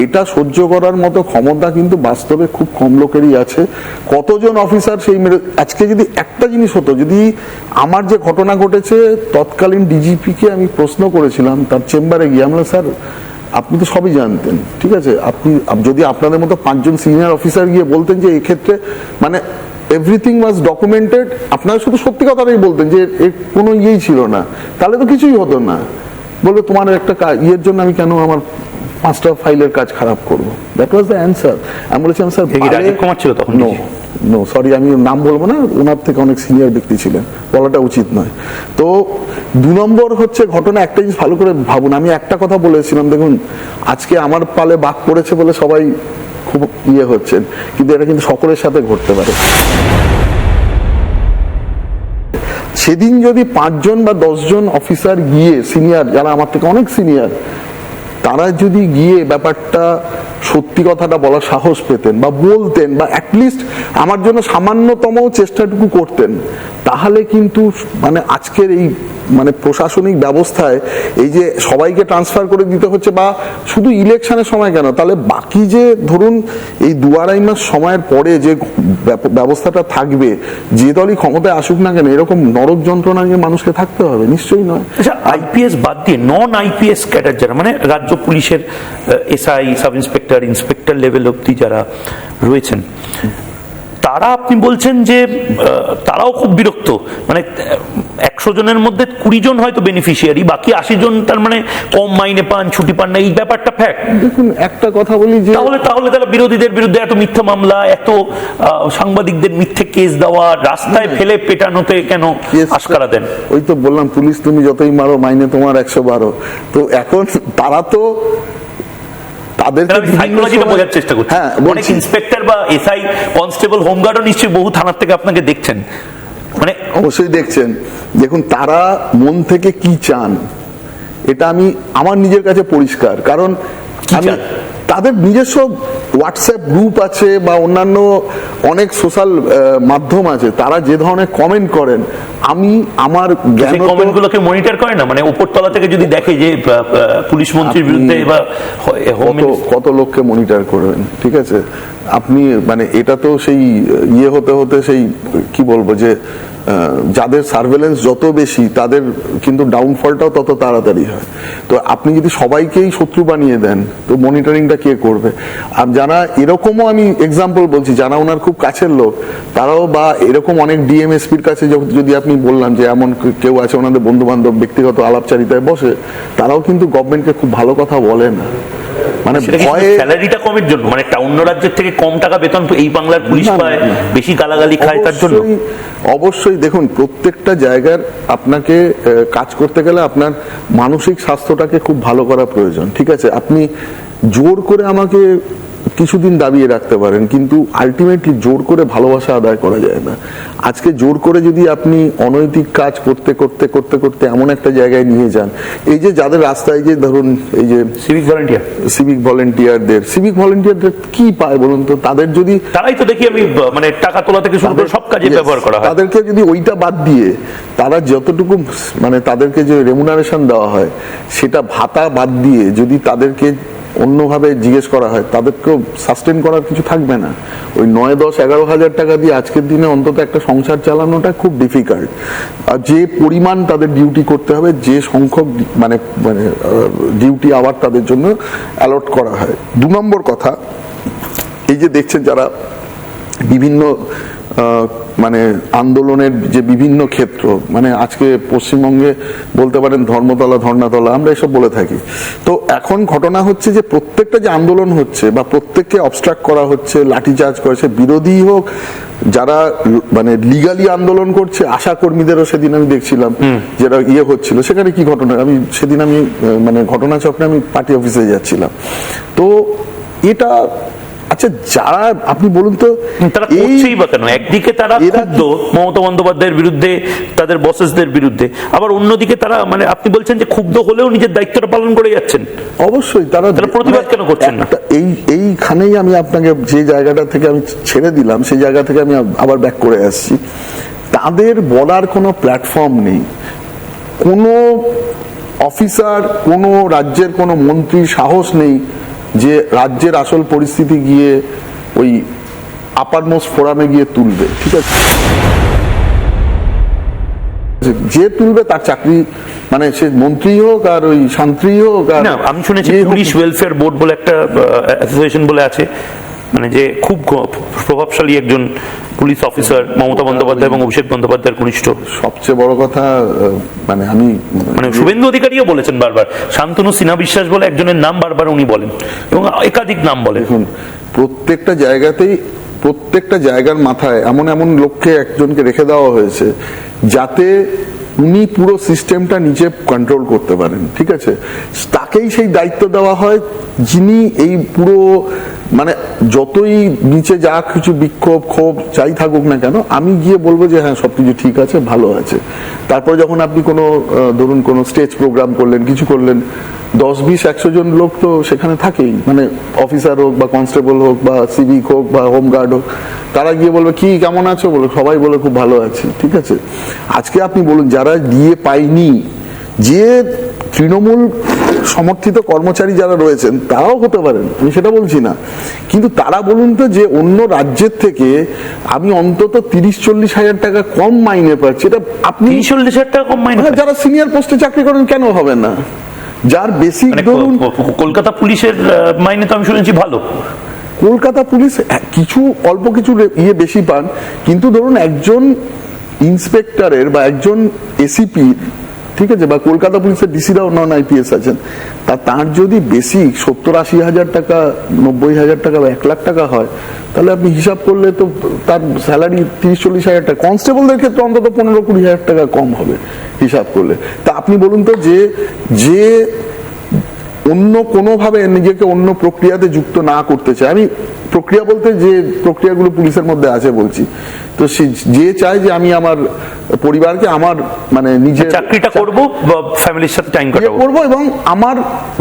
এটা সহ্য করার মতো ক্ষমতা কিন্তু বাস্তবে খুব কম লোকেরই আছে। কতজন অফিসার সেই আজকে যদি একটা জিনিস হতো, যদি আমার যে ঘটনা ঘটেছে তৎকালীন ডিজিপিকে আমি প্রশ্ন করেছিলাম তার চেম্বারে গিয়ে, আমরা স্যার আপনি তো সবই জানতেন, ঠিক আছে, আপনি যদি আপনাদের মতো 5 জন সিনিয়র অফিসার গিয়ে বলতেন যে এই ক্ষেত্রে মানে এভরিথিং ওয়াজ ডকুমেন্টেড, আপনারা শুধু সত্যি কথাটাই বলতেন যে এর কোনো ইয়েই ছিল না, তাহলে তো কিছুই হতো না। বলবে তোমার একটা ইয়ের জন্য আমি কেন আমার 5টা ফাইলের কাজ খারাপ করবো? That was the answer. আমি বলেছিলাম স্যার রাজীব কুমার ছিল তখন? নো সরি, আমি নাম বলবো না, ওনার থেকে অনেক সিনিয়র ব্যক্তি ছিলেন, বলাটা উচিত নয়। তো 2 নম্বর হচ্ছে ঘটনা, একটা জিনিস ভালো করে ভাবুন। আমি একটা কথা বলেছিলাম, দেখুন আজকে আমার পালে বাঘ পড়েছে বলে সবাই খুব ইয়ে হচ্ছেন, কিন্তু এটা কিন্তু সকলের সাথে ঘটতে পারে। সেদিন যদি 5 জন বা 10 জন অফিসার গিয়ে, সিনিয়র যারা আমার থেকে অনেক সিনিয়র, তারা যদি গিয়ে ব্যাপারটা সত্যি কথাটা বলার সাহস পেতেন বা বলতেন বা অ্যাটলিস্ট আমার জন্য সামান্যতম চেষ্টাটুকু করতেন, তাহলে কিন্তু মানে আজকের এই মানে প্রশাসনিক ব্যবস্থায় এই যে সবাইকে ট্রান্সফার করে দিতে হচ্ছে, বা শুধু ইলেকশনের সময় কেন, তাহলে বাকি যে ধরুন এই 2-2.5 মাস সময়ের পরে যে ব্যবস্থাটা থাকবে, যে দলই ক্ষমতায় আসুক না কেন, এরকম নরক যন্ত্রণা নিয়ে মানুষকে থাকতে হবে? নিশ্চয়ই নয়। আচ্ছা, আইপিএস বাদ দিয়ে নন আইপিএস ক্যাডার যারা, মানে রাজ্য পুলিশের SI, sub inspector, inspector level অব্দি যারা রয়েছেন, তারা আপনি বলছেন যে তারাও খুব বিরক্ত। মানে 100 জনের মধ্যে 20 জন হয়তো বেনিফিশিয়ারি, বাকি 80 জন তার মানে কম মাইনে পান, ছুটি পান না, এই ব্যাপারটা ফ্যাক্ট। দেখুন একটা কথা বলি যে তাহলে তারা বিরোধীদের বিরুদ্ধে এত মিথ্যা মামলা, এত সাংবাদিকদের মিথ্যে কেস দেওয়া, রাস্তায় ফেলে পেটানোতে কেন আশকারা দেন? ওই তো বললাম, পুলিশ তুমি যতই মারো মাইনে তোমার 112। তো এখন তাদেরকে সাইকোলজিটা বোঝার চেষ্টা করছি। হ্যাঁ, অনেক ইন্সপেক্টর বা এসআই, কনস্টেবল, হোমগার্ডও নিশ্চয়ই বহু থানার থেকে আপনাকে দেখছেন, মানে অবশ্যই দেখছেন। দেখুন, তারা মন থেকে কি চান এটা আমি আমার নিজের কাছে পরিষ্কার, কারণ আমি চান? তাদের নিজস্ব হোয়াটসঅ্যাপ গ্রুপ আছে বা অন্যান্য অনেক সোশ্যাল মাধ্যম আছে, তারা যে ধরনের কমেন্ট করেন, আমি আমার জ্ঞান কমেন্টগুলোকে মনিটর করে না, মানে উপরতলা থেকে যদি দেখে যে পুলিশ মন্ত্রীর বিরুদ্ধে বা কত লোককে মনিটর করবেন, ঠিক আছে? আপনি মানে এটা তো সেই হতে হতে সেই কি বলবো যে যাদের সার্ভেলেন্স যত বেশি তাদের কিন্তু ডাউনফলটাও তত তাড়াতাড়ি হয়। তো আপনি যদি সবাইকেই শত্রু বানিয়ে দেন তো মনিটরিংটা কে করবে? আর যারা এরকমও, আমি এক্সাম্পল বলছি, যারা ওনার খুব কাছের লোক, তারাও বা এরকম অনেক ডিএমএসপির কাছে যদি আপনি বললাম যে এমন কেউ আছে ওনাদের বন্ধু বান্ধব ব্যক্তিগত আলাপচারিতায় বসে, তারাও কিন্তু গভর্নমেন্টকে খুব ভালো কথা বলে না, মানে স্যালারিটা কমের জন্য, মানে অন্য রাজ্যের থেকে কম টাকা বেতন এই বাংলার পুলিশ পায়, বেশি গালাগালি খায় তার জন্য। অবশ্যই দেখুন, প্রত্যেকটা জায়গার আপনাকে কাজ করতে গেলে আপনার মানসিক স্বাস্থ্যটাকে খুব ভালো করা প্রয়োজন, ঠিক আছে? আপনি জোর করে আমাকে কিছুদিন দাবিয়ে রাখতে পারেন, কিন্তু আলটিমেটলি জোর করে ভালোবাসা আদায় করা যায় না। আজকে জোর করে যদি আপনি অনৈতিক কাজ করতে করতে করতে করতে এমন একটা জায়গায় নিয়ে যান, এই যে যাদের রাস্তায় যে ধরুন এই যে সিভিক ভলেন্টিয়ারদের কি পায় বলুন তো? তাদের যদি, তারাই তো দেখি আমি মানে টাকা তোলা থেকে শুরু করে সব কাজে ব্যবহার করা হয়, তাদেরকে যদি ওইটা বাদ দিয়ে তারা যতটুকু মানে তাদেরকে যে রেমুনারেশন দেওয়া হয় সেটা ভাতা বাদ দিয়ে যদি তাদেরকে অন্যভাবে জিজ্ঞেস করা হয়, তাদেরকেও সাস্টেন করার কিছু থাকবে না। ওই 9, 10, 11 হাজার টাকা দিয়ে আজকের দিনে অন্তত একটা সংসার চালানোটা খুব ডিফিকাল্ট। আর যে পরিমাণ তাদের ডিউটি করতে হবে, যে সংখ্যক মানে মানে ডিউটি আবার তাদের জন্য অ্যালট করা হয়। 2 নম্বর কথা, এই যে দেখছেন যারা বিভিন্ন মানে আন্দোলনের যে বিভিন্ন ক্ষেত্র, মানে আজকে পশ্চিমবঙ্গে বলতে পারেন ধর্মতলা, ধর্নাতলা, আমরা এসব বলে থাকি। তো এখন ঘটনা হচ্ছে যে প্রত্যেকটা যে আন্দোলন হচ্ছে বা প্রত্যেককে অবস্ট্রাক্ট করা হচ্ছে, লাঠিচার্জ করেছে, বিরোধী হোক, যারা মানে লিগালি আন্দোলন করছে, আশা কর্মীদেরও সেদিন আমি দেখছিলাম যেটা হচ্ছিল, সেখানে কি ঘটনা, আমি সেদিন আমি মানে ঘটনাচক্রে আমি পার্টি অফিসে যাচ্ছিলাম। তো এটা আচ্ছা, যারা আপনি বলুন তো তারা করছেই বা কেন? একদিকে তারা ক্ষুব্ধ মমতা বন্দ্যোপাধ্যায়ের বিরুদ্ধে, তাদের বসেসদের বিরুদ্ধে, আবার অন্যদিকে তারা মানে আপনি বলছেন যে ক্ষুব্ধ হলেও নিজের দায়িত্বটা পালন করে যাচ্ছেন। অবশ্যই তারা প্রতিবাদ কেন করছেন না? এইখানেই আমি আপনাকে যে জায়গাটা থেকে আমি ছেড়ে দিলাম সেই জায়গা থেকে আমি আবার ব্যাক করে আসছি। তাদের বলার কোনো প্ল্যাটফর্ম নেই। কোনো অফিসার, কোনো রাজ্যের কোনো মন্ত্রীর সাহস নেই যে রাজ্যের আসল পরিস্থিতি গিয়ে ওই আপার মোস্ট ফোরামে গিয়ে তুলবে, ঠিক আছে? যে তুলবে তার চাকরি, মানে সে মন্ত্রী হোক আর ওই শান্তি হোক। আর না, আমি শুনেছি পুলিশ ওয়েলফেয়ার বোর্ড বলে একটা অ্যাসোসিয়েশন বলে আছে, মানে যে খুব প্রভাবশালী একজন পুলিশ অফিসার মমতা বন্দ্যোপাধ্যায় এবং অভিষেক বন্দ্যোপাধ্যায়ের ঘনিষ্ঠ। সবচেয়ে বড় কথা মানে আমি মানে শুভেন্দু অধিকারীও বলেছেন বারবার, শান্তনু সিনহা বিশ্বাস বলে একজনের নাম বারবার উনি বলেন এবং একাধিক নাম বলেন। দেখুন, প্রত্যেকটা জায়গাতেই প্রত্যেকটা জায়গার মাথায় এমন এমন লোককে একজনকে রেখে দেওয়া হয়েছে যাতে উনি পুরো সিস্টেমটা নিচে কন্ট্রোল করতে পারেন, ঠিক আছে? তাকেই সেই দায়িত্ব দেওয়া হয়, যিনি এই পুরো মানে যতই নিচে যা কিছু বিক্ষোভ ক্ষোভ যাই থাকুক না কেন, আমি গিয়ে বলবো যে হ্যাঁ সবকিছু ঠিক আছে, ভালো আছে। তারপর যখন আপনি কোনো ধরুন কোনো স্টেজ প্রোগ্রাম করলেন, কিছু করলেন, 10, 20, 100 জন লোক তো সেখানে থাকেই, মানে অফিসার হোক বা কনস্টেবল হোক বা সিভিক হোক বা হোমগার্ড হোক, তারা গিয়ে বলবে কি কেমন আছো, বলে সবাই বলে খুব ভালো আছি, ঠিক আছে? আজকে আপনি বলুন, যারা দিয়ে পায়নি, যে তৃণমূল সমর্থিত কর্মচারী যারা রয়েছেন তারাও হতে পারেন, আমি সেটা বলছি না, কিন্তু তারা বলুন তো যে অন্য রাজ্যের থেকে আমি অন্তত 30-40 হাজার টাকা কম মাইনে পাচ্ছি, এটা আপনি 30-40 হাজার টাকা কম মাইনে, যারা সিনিয়র পোস্টে চাকরি করেন কেন হবে না? যার বেসিক ধরুন কলকাতা পুলিশের মাইনে তো আমি শুনেছি ভালো, কলকাতা পুলিশ কিছু অল্প কিছু বেশি পান, কিন্তু ধরুন একজন ইন্সপেক্টরের বা একজন এসিপি, ঠিক আছে, বা কলকাতা পুলিশের ডিসিরাও নন আইপিএস আছেন, তার যদি বেসিক 70-80 হাজার টাকা, 90 হাজার টাকা বা 1 লাখ টাকা হয়, তাহলে আপনি হিসাব করলে তো তার স্যালারি 30-40 হাজার টাকা। কনস্টেবলদের ক্ষেত্রে অন্তত 15-20 হাজার টাকা কম হবে হিসাব করলে। তা আপনি বলুন তো যে অন্য কোনোভাবে নিজেকে অন্য প্রক্রিয়াতে যুক্ত না করতে চায়। আমি প্রক্রিয়া বলতে যে প্রক্রিয়াগুলো পুলিশের মধ্যে আছে বলছি, তো যে চায় যে আমি আমার পরিবারকে আমার মানে নিজের চাকরিটা করব, ফ্যামিলির সাথে টাইম কাটাবো করবো এবং আমার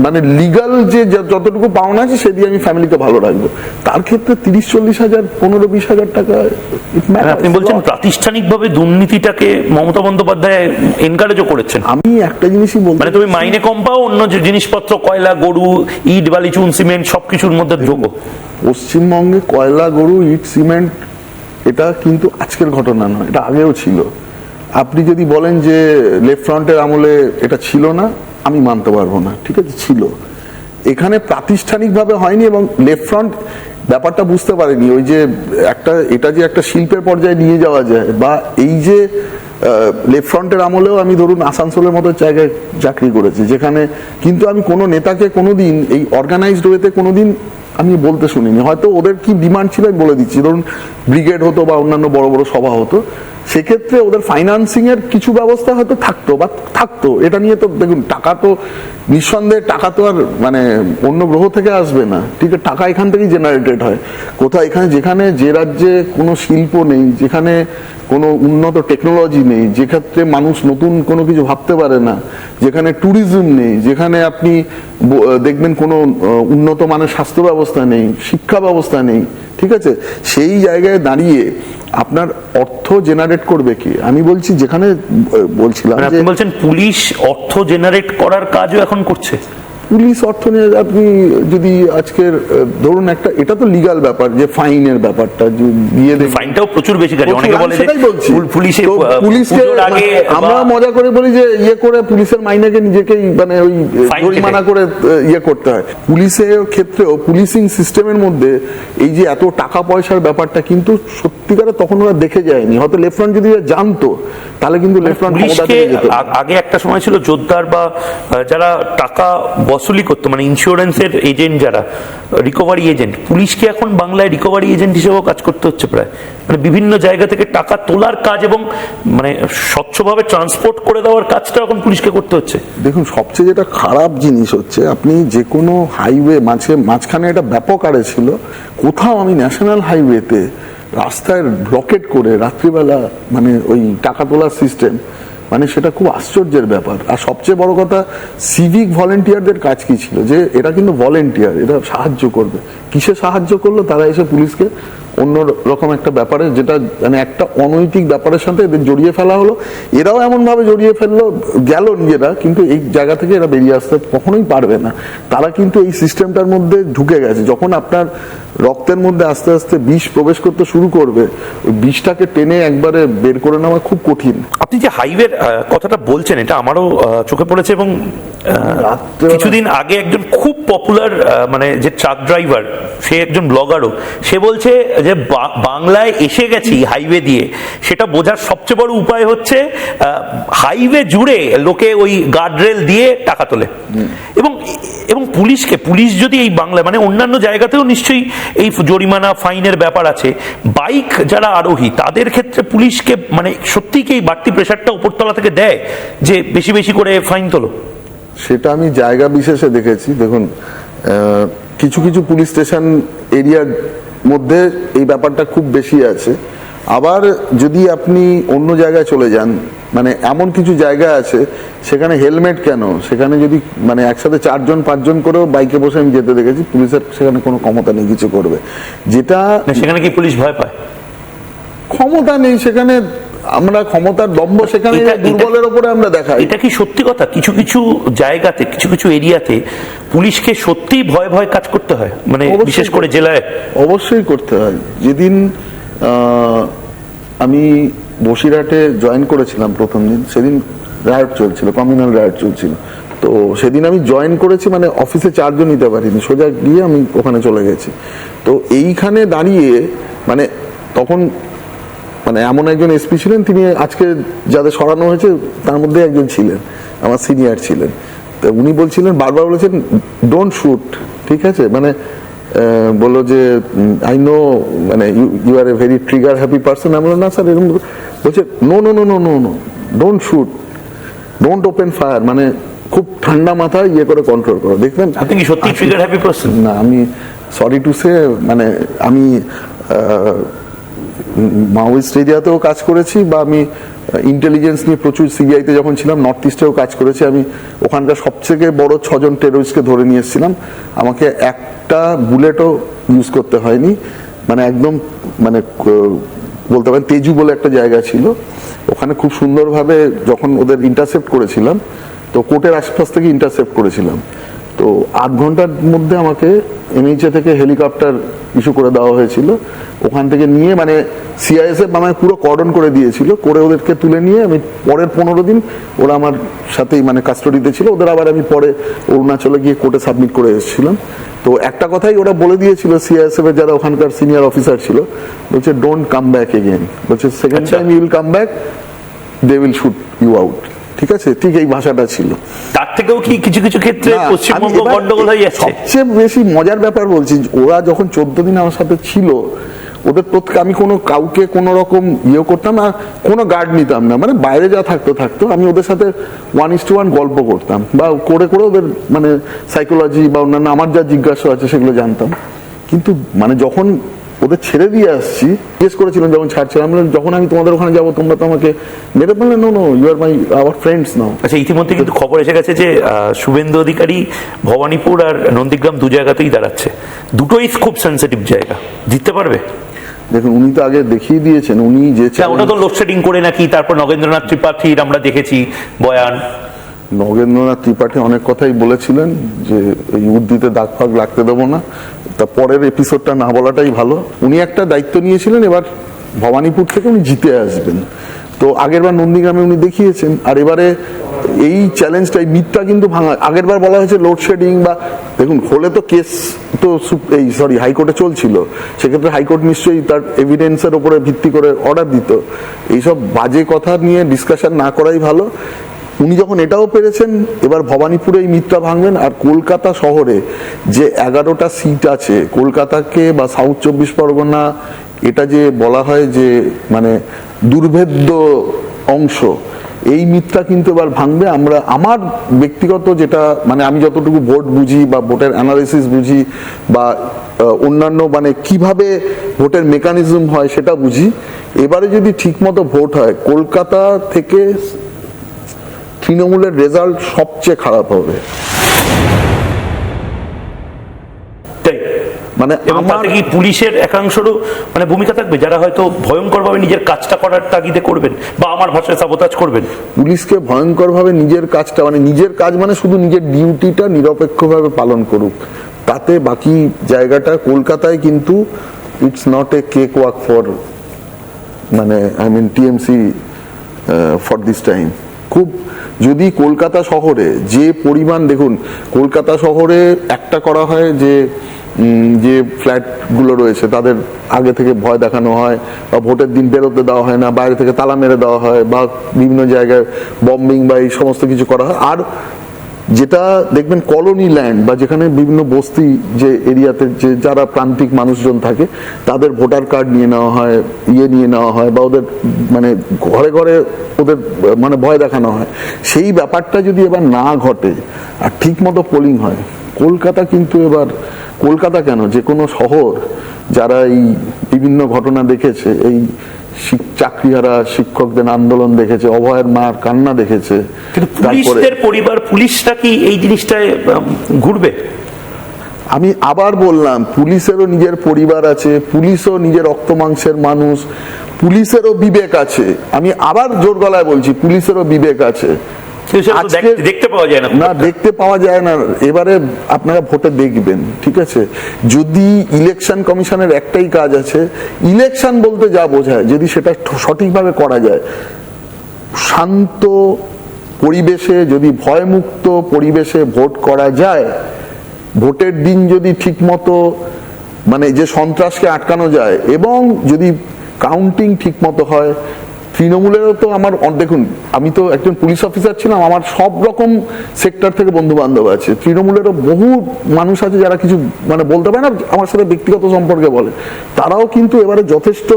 মানে লিগাল যে যতটুকু পাওনা আছে সে দিয়ে আমি ফ্যামিলিকে ভালো রাখবো। তার ক্ষেত্রে 30-40 হাজার 15-20 হাজার টাকা আপনি বলছেন প্রাতিষ্ঠানিকভাবে দুর্নীতিটাকে মমতা বন্দ্যোপাধ্যায় এনকারেজও করেছেন। আমি একটা জিনিসই বলতে মানে তুমি মাইনে কম পাও, অন্য যে জিনিসপত্র কয়লা, গরু, ইট, বালি, চুন, সিমেন্ট সবকিছুর মধ্যে ঢোকো। পশ্চিমবঙ্গে কয়লা, গরু, ইট, সিমেন্ট এটা কিন্তু আজকের ঘটনা নয়, এটা আগেও ছিল। আপনি যদি বলেন যে লেফট ফ্রন্টের আমলে এটা ছিল না, আমি মানতে পারবো না, ঠিক আছে, ছিল। এখানে প্রাতিষ্ঠানিকভাবে হয়নি এবং লেফট ফ্রন্ট ব্যাপারটা বুঝতে পারেনি ওই যে এটা যে একটা শিল্পের পর্যায়ে নিয়ে যাওয়া যায়, বা এই যে লেফট ফ্রন্টের আমলেও আমি ধরুন আসানসোলের মতো জায়গায় চাকরি করেছি, যেখানে কিন্তু আমি কোনো নেতাকে কোনোদিন এই অর্গানাইজড ওয়েতে কোনোদিন আমি বলতে শুনিনি। হয়তো ওদের কি ডিমান্ড ছিল আমি বলে দিচ্ছি, ধরুন ব্রিগেড হতো বা অন্যান্য বড় বড় সভা হতো, সেক্ষেত্রে ওদের ফাইন্যান্সিং এর কিছু ব্যবস্থা হয়তো থাকতো। এটা নিয়ে তো দেখুন, টাকা তো নিঃসন্দেহে টাকা তো আর মানে অন্য গ্রহ থেকে আসবে না, ঠিক আছে, টাকা এখান থেকেই জেনারেটেড হয়। কোথাও এখানে যেখানে যে রাজ্যে কোনো শিল্প নেই, যেখানে কোনো উন্নত টেকনোলজি নেই, যেক্ষেত্রে মানুষ নতুন কোনো কিছু ভাবতে পারে না, যেখানে ট্যুরিজম নেই, যেখানে আপনি দেখবেন কোনো উন্নত মানের স্বাস্থ্য ব্যবস্থা নেই, শিক্ষা ব্যবস্থা নেই, ঠিক আছে, সেই জায়গায় দাঁড়িয়ে আপনার অর্থ জেনারেট করবে কি? আমি বলছি যেখানে বলছিলাম আপনি বলছেন পুলিশ অর্থ জেনারেট করার কাজও এখন করছে। পুলিশ অর্থ নিয়ে আপনি যদি আজকের ধরুন একটা, এটা তো লিগাল ব্যাপার যে ফাইনের ব্যাপারটা দিয়ে দেবে, ফাইনটাও প্রচুর বেশি কাজ। অনেকে বলে যে পুলিশকে আমরা মজা করে বলি যে ইয়ে করে পুলিশের মাইনেকে নিজেকেই মানে ওই জরিমানা করে ইয়ে করতে হয়। পুলিশের ক্ষেত্রেও পুলিশিং সিস্টেমের মধ্যে এই যে এত টাকা পয়সার ব্যাপারটা কিন্তু সত্যিকারে তখন ওরা দেখে যায়নি। হয়তো লেফট ফ্রন্ট যদি জানতো তাহলে কিন্তু লেফট ফ্রন্ট আগে একটা সময় ছিল জোরদার বা যারা টাকা বসুলি করতো, মানে ইন্স্যুরেন্সের এজেন্ট, যারা রিকভারি এজেন্ট, পুলিশকে এখন বাংলায় রিকভারি এজেন্ট হিসেবেও কাজ করতে হচ্ছে প্রায়। মানে বিভিন্ন জায়গা থেকে টাকা তোলার কাজ এবং মানে স্বচ্ছভাবে ট্রান্সপোর্ট করে দেওয়ার কাজটা এখন পুলিশকে করতে হচ্ছে। দেখুন, সবচেয়ে যেটা খারাপ জিনিস হচ্ছে, আপনি যে কোনো হাইওয়ে মাঝখানে একটা ব্যাপক আড়ে ছিল, কোথাও আমি ন্যাশনাল হাইওয়েতে রাস্তায় রকেট করে রাত্রিবেলা মানে ওই টাকা তোলার সিস্টেম, মানে সেটা খুব আশ্চর্যের ব্যাপার। আর সবচেয়ে বড় কথা, সিভিক ভলেন্টিয়ারদের কাজ কি ছিল, যে এরা কিন্তু ভলেন্টিয়ার, এরা সাহায্য করবে। কিসে সাহায্য করলো? তারা এসে পুলিশকে অন্য রকম একটা ব্যাপারে, যেটা মানে একটা অনৈতিক ব্যাপারের সাথে এদের জড়িয়ে ফেলা হলো, এরাও এমন ভাবে জড়িয়ে ফেললো গেল নিজেরা, কিন্তু এই জায়গা থেকে এরা বেরিয়ে আসতে কখনোই পারবে না। তারা কিন্তু এই সিস্টেমটার মধ্যে ঢুকে গেছে। যখন আপনার রক্তের মধ্যে আস্তে আস্তে বিষ প্রবেশ করতে শুরু করবে, ওই বিষটাকে টেনে একবারে বের করে নেওয়া খুব কঠিন। আপনি যে হাইওয়ের কথাটা বলছেন, এটা আমারও চোখে পড়েছে। এবং কিছুদিন আগে একজন খুব পপুলার মানে যে ট্রাক ড্রাইভার, সে একজন ব্লগারও, সে বলছে যে বাংলায় এসে গেছি হাইওয়ে দিয়ে, সেটা বোঝার সবচেয়ে বড় উপায় হচ্ছে হাইওয়ে জুড়ে লোকে ওই গার্ডরেল দিয়ে টাকা তোলে। এবং পুলিশ যদি এই বাংলায়, মানে অন্যান্য জায়গাতেও নিশ্চয়ই এই জরিমানা ফাইনের ব্যাপার আছে, বাইক যারা আরোহী তাদের ক্ষেত্রে পুলিশকে মানে সত্যিই কি এই বাড়তি প্রেশারটা উপরতলা থেকে দেয় যে বেশি বেশি করে ফাইন তোলো? সেটা আমি জায়গা বিশেষে দেখেছি। দেখুন, কিছু কিছু পুলিশ স্টেশন এরিয়ার মধ্যে এই ব্যাপারটা খুব বেশি আছে। আবার যদি আপনি অন্য জায়গায় চলে যান, মানে এমন কিছু জায়গা আছে সেখানে হেলমেট কেন, সেখানে যদি মানে একসাথে 4-5 করেও বাইকে বসে আমি যেতে দেখেছি, পুলিশের সেখানে কোনো ক্ষমতা নেই কিছু করবে। যেটা সেখানে কি পুলিশ ভয় পায়? ক্ষমতা নেই সেখানে, আমরা ক্ষমতার দম্ভ সেখানে দুর্বলের উপরে আমরা দেখাই। এটা কি সত্যি কথা? কিছু কিছু জায়গাতে, কিছু কিছু এরিয়াতে পুলিশকে সত্যি ভয় ভয় কাজ করতে হয়, মানে বিশেষ করে জেলায়। অবশ্যই করতে হয়। যেদিন আমি বসিরহাটে জয়েন করেছিলাম প্রথম দিন, সেদিন রায়ট চলছিল, কমিউনাল রায়ট চলছিল। তো সেদিন আমি জয়েন করেছি, মানে অফিসে 4 জন নিতে পারিনি, সোজা গিয়ে আমি ওখানে চলে গেছি। তো এইখানে দাঁড়িয়ে মানে তখন মানে এমন একজন এসপি ছিলেন, তিনি আজকে যাদের সরানো হয়েছে তার মধ্যে একজন ছিলেন, আমার সিনিয়র ছিলেন। তো উনি বলছিলেন, বারবার বলেছেন ডোন্ট শুট, ঠিক আছে, মানে বললো যে আই নো মানে you are a very trigger happy person. আমি বললাম না স্যার, এরকম বলছে no no no no no no don't shoot, don't open fire, মানে খুব ঠান্ডা মাথায় ইয়ে করে কন্ট্রোল করো। দেখবেন আপনি কি সত্যি ট্রিগার হ্যাপি পারসন? না, আমি সরি টু সে, মানে আমি মাওয়িস্ট এরিয়াতেও কাজ করেছি, বা আমি ইন্টেলিজেন্স নিয়ে প্রচুর সিবিআইতে যখন ছিলাম নর্থ ইস্টেও কাজ করেছি। আমি ওখানকার সবথেকে বড় 6 জন টেররিস্টকে ধরে নিয়ে এসেছিলাম। আমাকে একটা বুলেটও ইউজ করতে হয়নি, মানে একদম মানে বলতে পারেন তেজু বলে একটা জায়গা ছিল, ওখানে খুব সুন্দরভাবে যখন ওদের ইন্টারসেপ্ট করেছিলাম, তো কোর্টের আশপাশ থেকে ইন্টারসেপ্ট করেছিলাম, তো 8 ঘন্টার মধ্যে আমাকে এনএইচএ থেকে হেলিকপ্টার ইস্যু করে দেওয়া হয়েছিল। ওখান থেকে নিয়ে মানে সিআইএসএফ আমায় পুরো কর্ডন করে দিয়েছিল, করে ওদেরকে তুলে নিয়ে আমি পরের 15 দিন ওরা আমার সাথেই মানে কাস্টডিতে ছিল, ওদের আবার আমি পরে অরুণাচলে গিয়ে কোর্টে সাবমিট করে এসেছিলাম। তো একটা কথাই ওরা বলে দিয়েছিল সিআইএসএফ এর যারা ওখানকার সিনিয়র অফিসার ছিল, বলছে ডোন্ট কাম ব্যাক এগেন, বলছে second time you will come back they will shoot you out. ঠিক আছে, ঠিক এই ভাষাটা ছিল। তার থেকেও কি কিছু কিছু ক্ষেত্রে পশ্চিমবঙ্গ গন্ডগোল হয়ে যাচ্ছে? সবচেয়ে বেশি মজার ব্যাপার বলছি, ওরা যখন 14 দিন আমার সাথে ছিল, ওদের প্রত্যেক আমি কোনো কাউকে কোনো রকম ইয়ে করতাম না, কোনো গার্ড নিতাম না, মানে বাইরে যা থাকতো আমি ওদের সাথে 1:1 গল্প করতাম, বা করে ওদের মানে সাইকোলজি বা অন্যান্য আমার যা জিজ্ঞাসা আছে সেগুলো জানতাম। কিন্তু মানে যখন ওদের ছেড়ে দিয়ে আসছি, জিজ্ঞেস করেছিলাম যখন ছাড়ছিলাম, যখন আমি তোমাদের ওখানে যাবো তোমরা তো আমাকে মেরে বললে, no no you are my our friends now. আচ্ছা, ইতিমধ্যে কিন্তু খবর এসে গেছে যে শুভেন্দু অধিকারী ভবানীপুর আর নন্দীগ্রাম 2 জায়গাতেই দাঁড়াচ্ছে, দুটোই খুব সেন্সিটিভ জায়গা, জিততে পারবে? দেখুন, উনি তো আগে দেখিয়ে দিয়েছেন, উনি যে ওটা তো লোডশেডিং করে নাকি, তারপর নগেন্দ্রনাথ ত্রিপাঠীর আমরা দেখেছি বয়ান। নগেন্দ্রনাথ ত্রিপাঠী অনেক কথাই বলেছিলেন যে এই উদ্ধৃতে দাগ ফাগ লাগতে দেবো না, তা পরের এপিসোডটা না বলাটাই ভালো। উনি একটা দায়িত্ব নিয়েছিলেন, এবার ভবানীপুর থেকে উনি জিতে আসবেন, তো আগেরবার নন্দীগ্রামে উনি দেখিয়েছেন, আর এবারে এই চ্যালেঞ্জটা, এই মিথটা কিন্তু ভাঙা। আগেরবার বলা হয়েছে লোডশেডিং, বা দেখুন হলে তো কেস তো হাইকোর্টে চলছিল, সেক্ষেত্রে হাইকোর্ট নিশ্চয়ই তার এভিডেন্সের উপরে ভিত্তি করে অর্ডার দিত। এইসব বাজে কথা নিয়ে ডিসকাশন না করাই ভালো। উনি যখন এটাও পেরেছেন, এবার ভবানীপুরে এই মিথটা ভাঙবেন। আর কলকাতা শহরে যে 11টা সিট আছে, কলকাতাকে বা সাউথ 24 পরগনা, এটা যে বলা হয় যে মানে দুর্ভেদ্য অংশ, এই মিথটা কিন্তু এবার ভাঙবে। আমার ব্যক্তিগত যেটা মানে আমি যতটুকু ভোট বুঝি বা ভোটের অ্যানালিসিস বুঝি, বা অন্যান্য মানে কিভাবে ভোটের মেকানিজম হয় সেটা বুঝি, এবারে যদি ঠিকমতো ভোট হয়, কলকাতা থেকে তৃণমূলের রেজাল্ট সবচেয়ে খারাপ হবে। মানে আমার কি পুলিশের একাংশেরও মানে ভূমিকা থাকবে, যারা হয়তো ভয়ঙ্করভাবে নিজের কাজটা করার তাগিদে করবেন, বা আমার ভাষায় সাবোতাজ করবেন? পুলিশকে ভয়ঙ্করভাবে নিজের কাজটা মানে নিজের কাজ মানে শুধু নিজের ডিউটিটা নিরপেক্ষভাবে পালন করুক, তাতে বাকি জায়গাটা কলকাতায় কিন্তু it's not a cake walk for মানে টিএমসি ফর দিস টাইম। খুব যদি কলকাতা শহরে যে পরিমাণ, দেখুন কলকাতা শহরে একটা করা হয় যে ফ্ল্যাটগুলো রয়েছে তাদের আগে থেকে ভয় দেখানো হয়, বা ভোটের দিন বেরোতে দেওয়া হয় না, বাইরে থেকে তালা মেরে দেওয়া হয়, বা বিভিন্ন জায়গায় বম্বিং বা এই সমস্ত কিছু করা হয়। আর যেটা দেখবেন কলোনি ল্যান্ড বা যেখানে বিভিন্ন বস্তি যে এরিয়াতে যে যারা প্রান্তিক মানুষজন থাকে, তাদের ভোটার কার্ড নিয়ে নেওয়া হয়, নিয়ে নেওয়া হয়, বা ওদের মানে ঘরে ঘরে ওদের মানে ভয় দেখানো হয়। সেই ব্যাপারটা যদি এবার না ঘটে আর ঠিক মতো পোলিং হয়, কলকাতা কিন্তু এবার, কলকাতা কেন যে কোনো শহর যারা এই বিভিন্ন ঘটনা দেখেছে, এই চাকরিহারা শিক্ষকদের আন্দোলন দেখেছে, অভয়ের মার কান্না দেখেছে, কিন্তু পুলিশদের পরিবার, পুলিশটা কি এই জিনিসটায় ঘুরবে? আমি আবার বললাম, পুলিশেরও নিজের পরিবার আছে, পুলিশও নিজের রক্ত মাংসের মানুষ, পুলিশেরও বিবেক আছে। আমি আবার জোর গলায় বলছি, পুলিশেরও বিবেক আছে। দেখতে পাওয়া যায় না, দেখতে পাওয়া যায় না। এবারে আপনারা ভোটে দেখবেন, ঠিক আছে? যদি ইলেকশন কমিশনের একটাই কাজ আছে, ইলেকশন বলতে যা বোঝায় যদি সেটা সঠিকভাবে করা যায়, শান্ত পরিবেশে, যদি ভয়মুক্ত পরিবেশে ভোট করা যায়, ভোটের দিন যদি ঠিকমতো মানে যে সন্ত্রাসকে আটকানো যায়, এবং যদি কাউন্টিং ঠিকমতো হয়, তৃণমূলেরও তো আমার দেখুন, আমি তো একজন পুলিশ অফিসার ছিলাম, আমার সব রকম সেক্টর থেকে বন্ধু বান্ধব আছে। তৃণমূলেরও বহু মানুষ আছে যারা কিছু মানে বলতে পারে না, আমার সাথে ব্যক্তিগত সম্পর্কে বলে, তারাও কিন্তু এবারে যথেষ্ট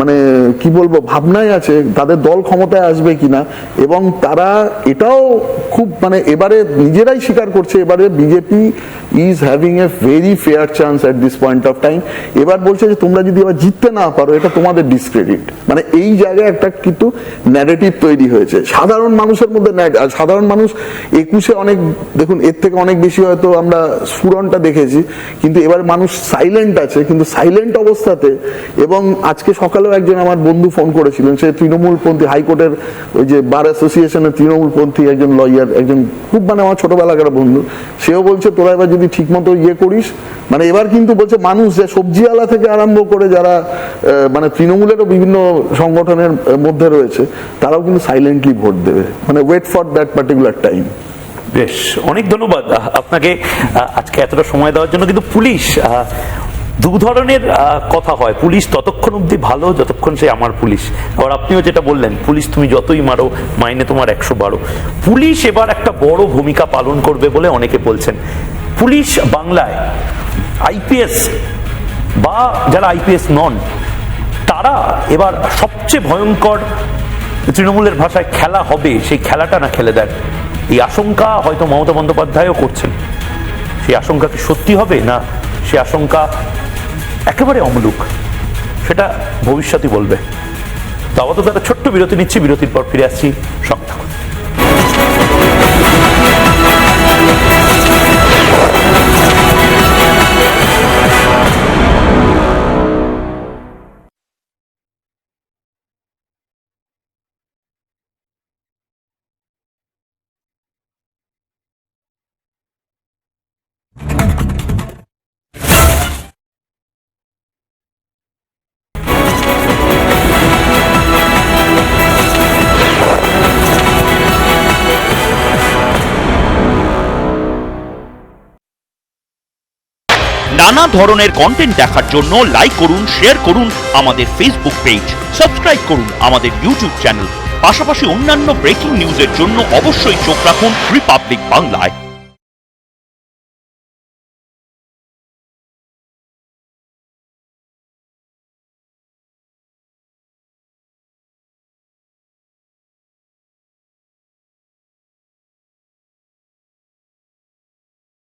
মানে কি বলবো ভাবনায় আছে তাদের দল ক্ষমতায় আসবে কিনা, এবং তারা এটাও খুব মানে এবারে নিজেরাই স্বীকার করছে এবারে BJP is having a very fair chance at this point of time. এবার বলছে যে তোমরা যদি এবার জিততে না পারো এটা তোমাদের ডিসক্রেডিট, মানে এই জায়গায় একটা কিন্তু ন্যারেটিভ তৈরি হয়েছে সাধারণ মানুষের মধ্যে। সাধারণ মানুষ 21-এ অনেক দেখুন এর থেকে অনেক বেশি হয়তো আমরা স্ফুরণটা দেখেছি, কিন্তু এবার মানুষ সাইলেন্ট আছে, কিন্তু সাইলেন্ট অবস্থাতে। এবং আজকে সকালেও একজন আমার বন্ধু ফোন করেছিলেন, সে তৃণমূলপন্থী হাইকোর্টের ওই যে বার অ্যাসোসিয়েশনের তৃণমূলপন্থী একজন লয়ার, একজন খুব মানে আমার ছোটবেলাকার বন্ধু, সেও বলছে তোরা এবার যদি ঠিক মতো ইয়ে করিস, মানে এবার কিন্তু বলছে মানুষ যে সবজিওয়ালা থেকে আরম্ভ করে যারা মানে তৃণমূলেরও বিভিন্ন সংগঠনের মধ্যে রয়েছে তারাও কিন্তু সাইলেন্টলি ভোট দেবে, মানে wait for that particular time. বেশ, অনেক ধন্যবাদ আপনাকে আজকে এতটা সময় দেওয়ার জন্য। কিন্তু পুলিশ দু ধরনের কথা হয়, পুলিশ ততক্ষণ অব্দি ভালো যতক্ষণ সে আমার পুলিশ। আবার আপনিও যেটা বললেন, পুলিশ তুমি যতই মারো মাইনে তোমার 112। পুলিশ এবার একটা বড় ভূমিকা পালন করবে বলে অনেকে বলছেন। পুলিশ বাংলায় আইপিএস বা যারা আইপিএস নন তারা এবার সবচেয়ে ভয়ঙ্কর তৃণমূলের ভাষায় খেলা হবে, সেই খেলাটা না খেলে দেন, এই আশঙ্কা হয়তো মমতা বন্দ্যোপাধ্যায়ও করছেন। সেই আশঙ্কা কি সত্যি হবে, না সে আশঙ্কা একেবারে অমূলক, সেটা ভবিষ্যতই বলবে। তো আপাতত একটা ছোট্ট বিরতি নিচ্ছি, বিরতির পর ফিরে আসছি। সঙ্গে থাকুন। নানা ধরনের কন্টেন্ট দেখার জন্য লাইক করুন, শেয়ার করুন আমাদের ফেসবুক পেজ, সাবস্ক্রাইব করুন আমাদের ইউটিউব চ্যানেল। পাশাপাশি অন্যান্য ব্রেকিং নিউজের জন্য অবশ্যই চোখ রাখুন রিপাবলিক বাংলায়।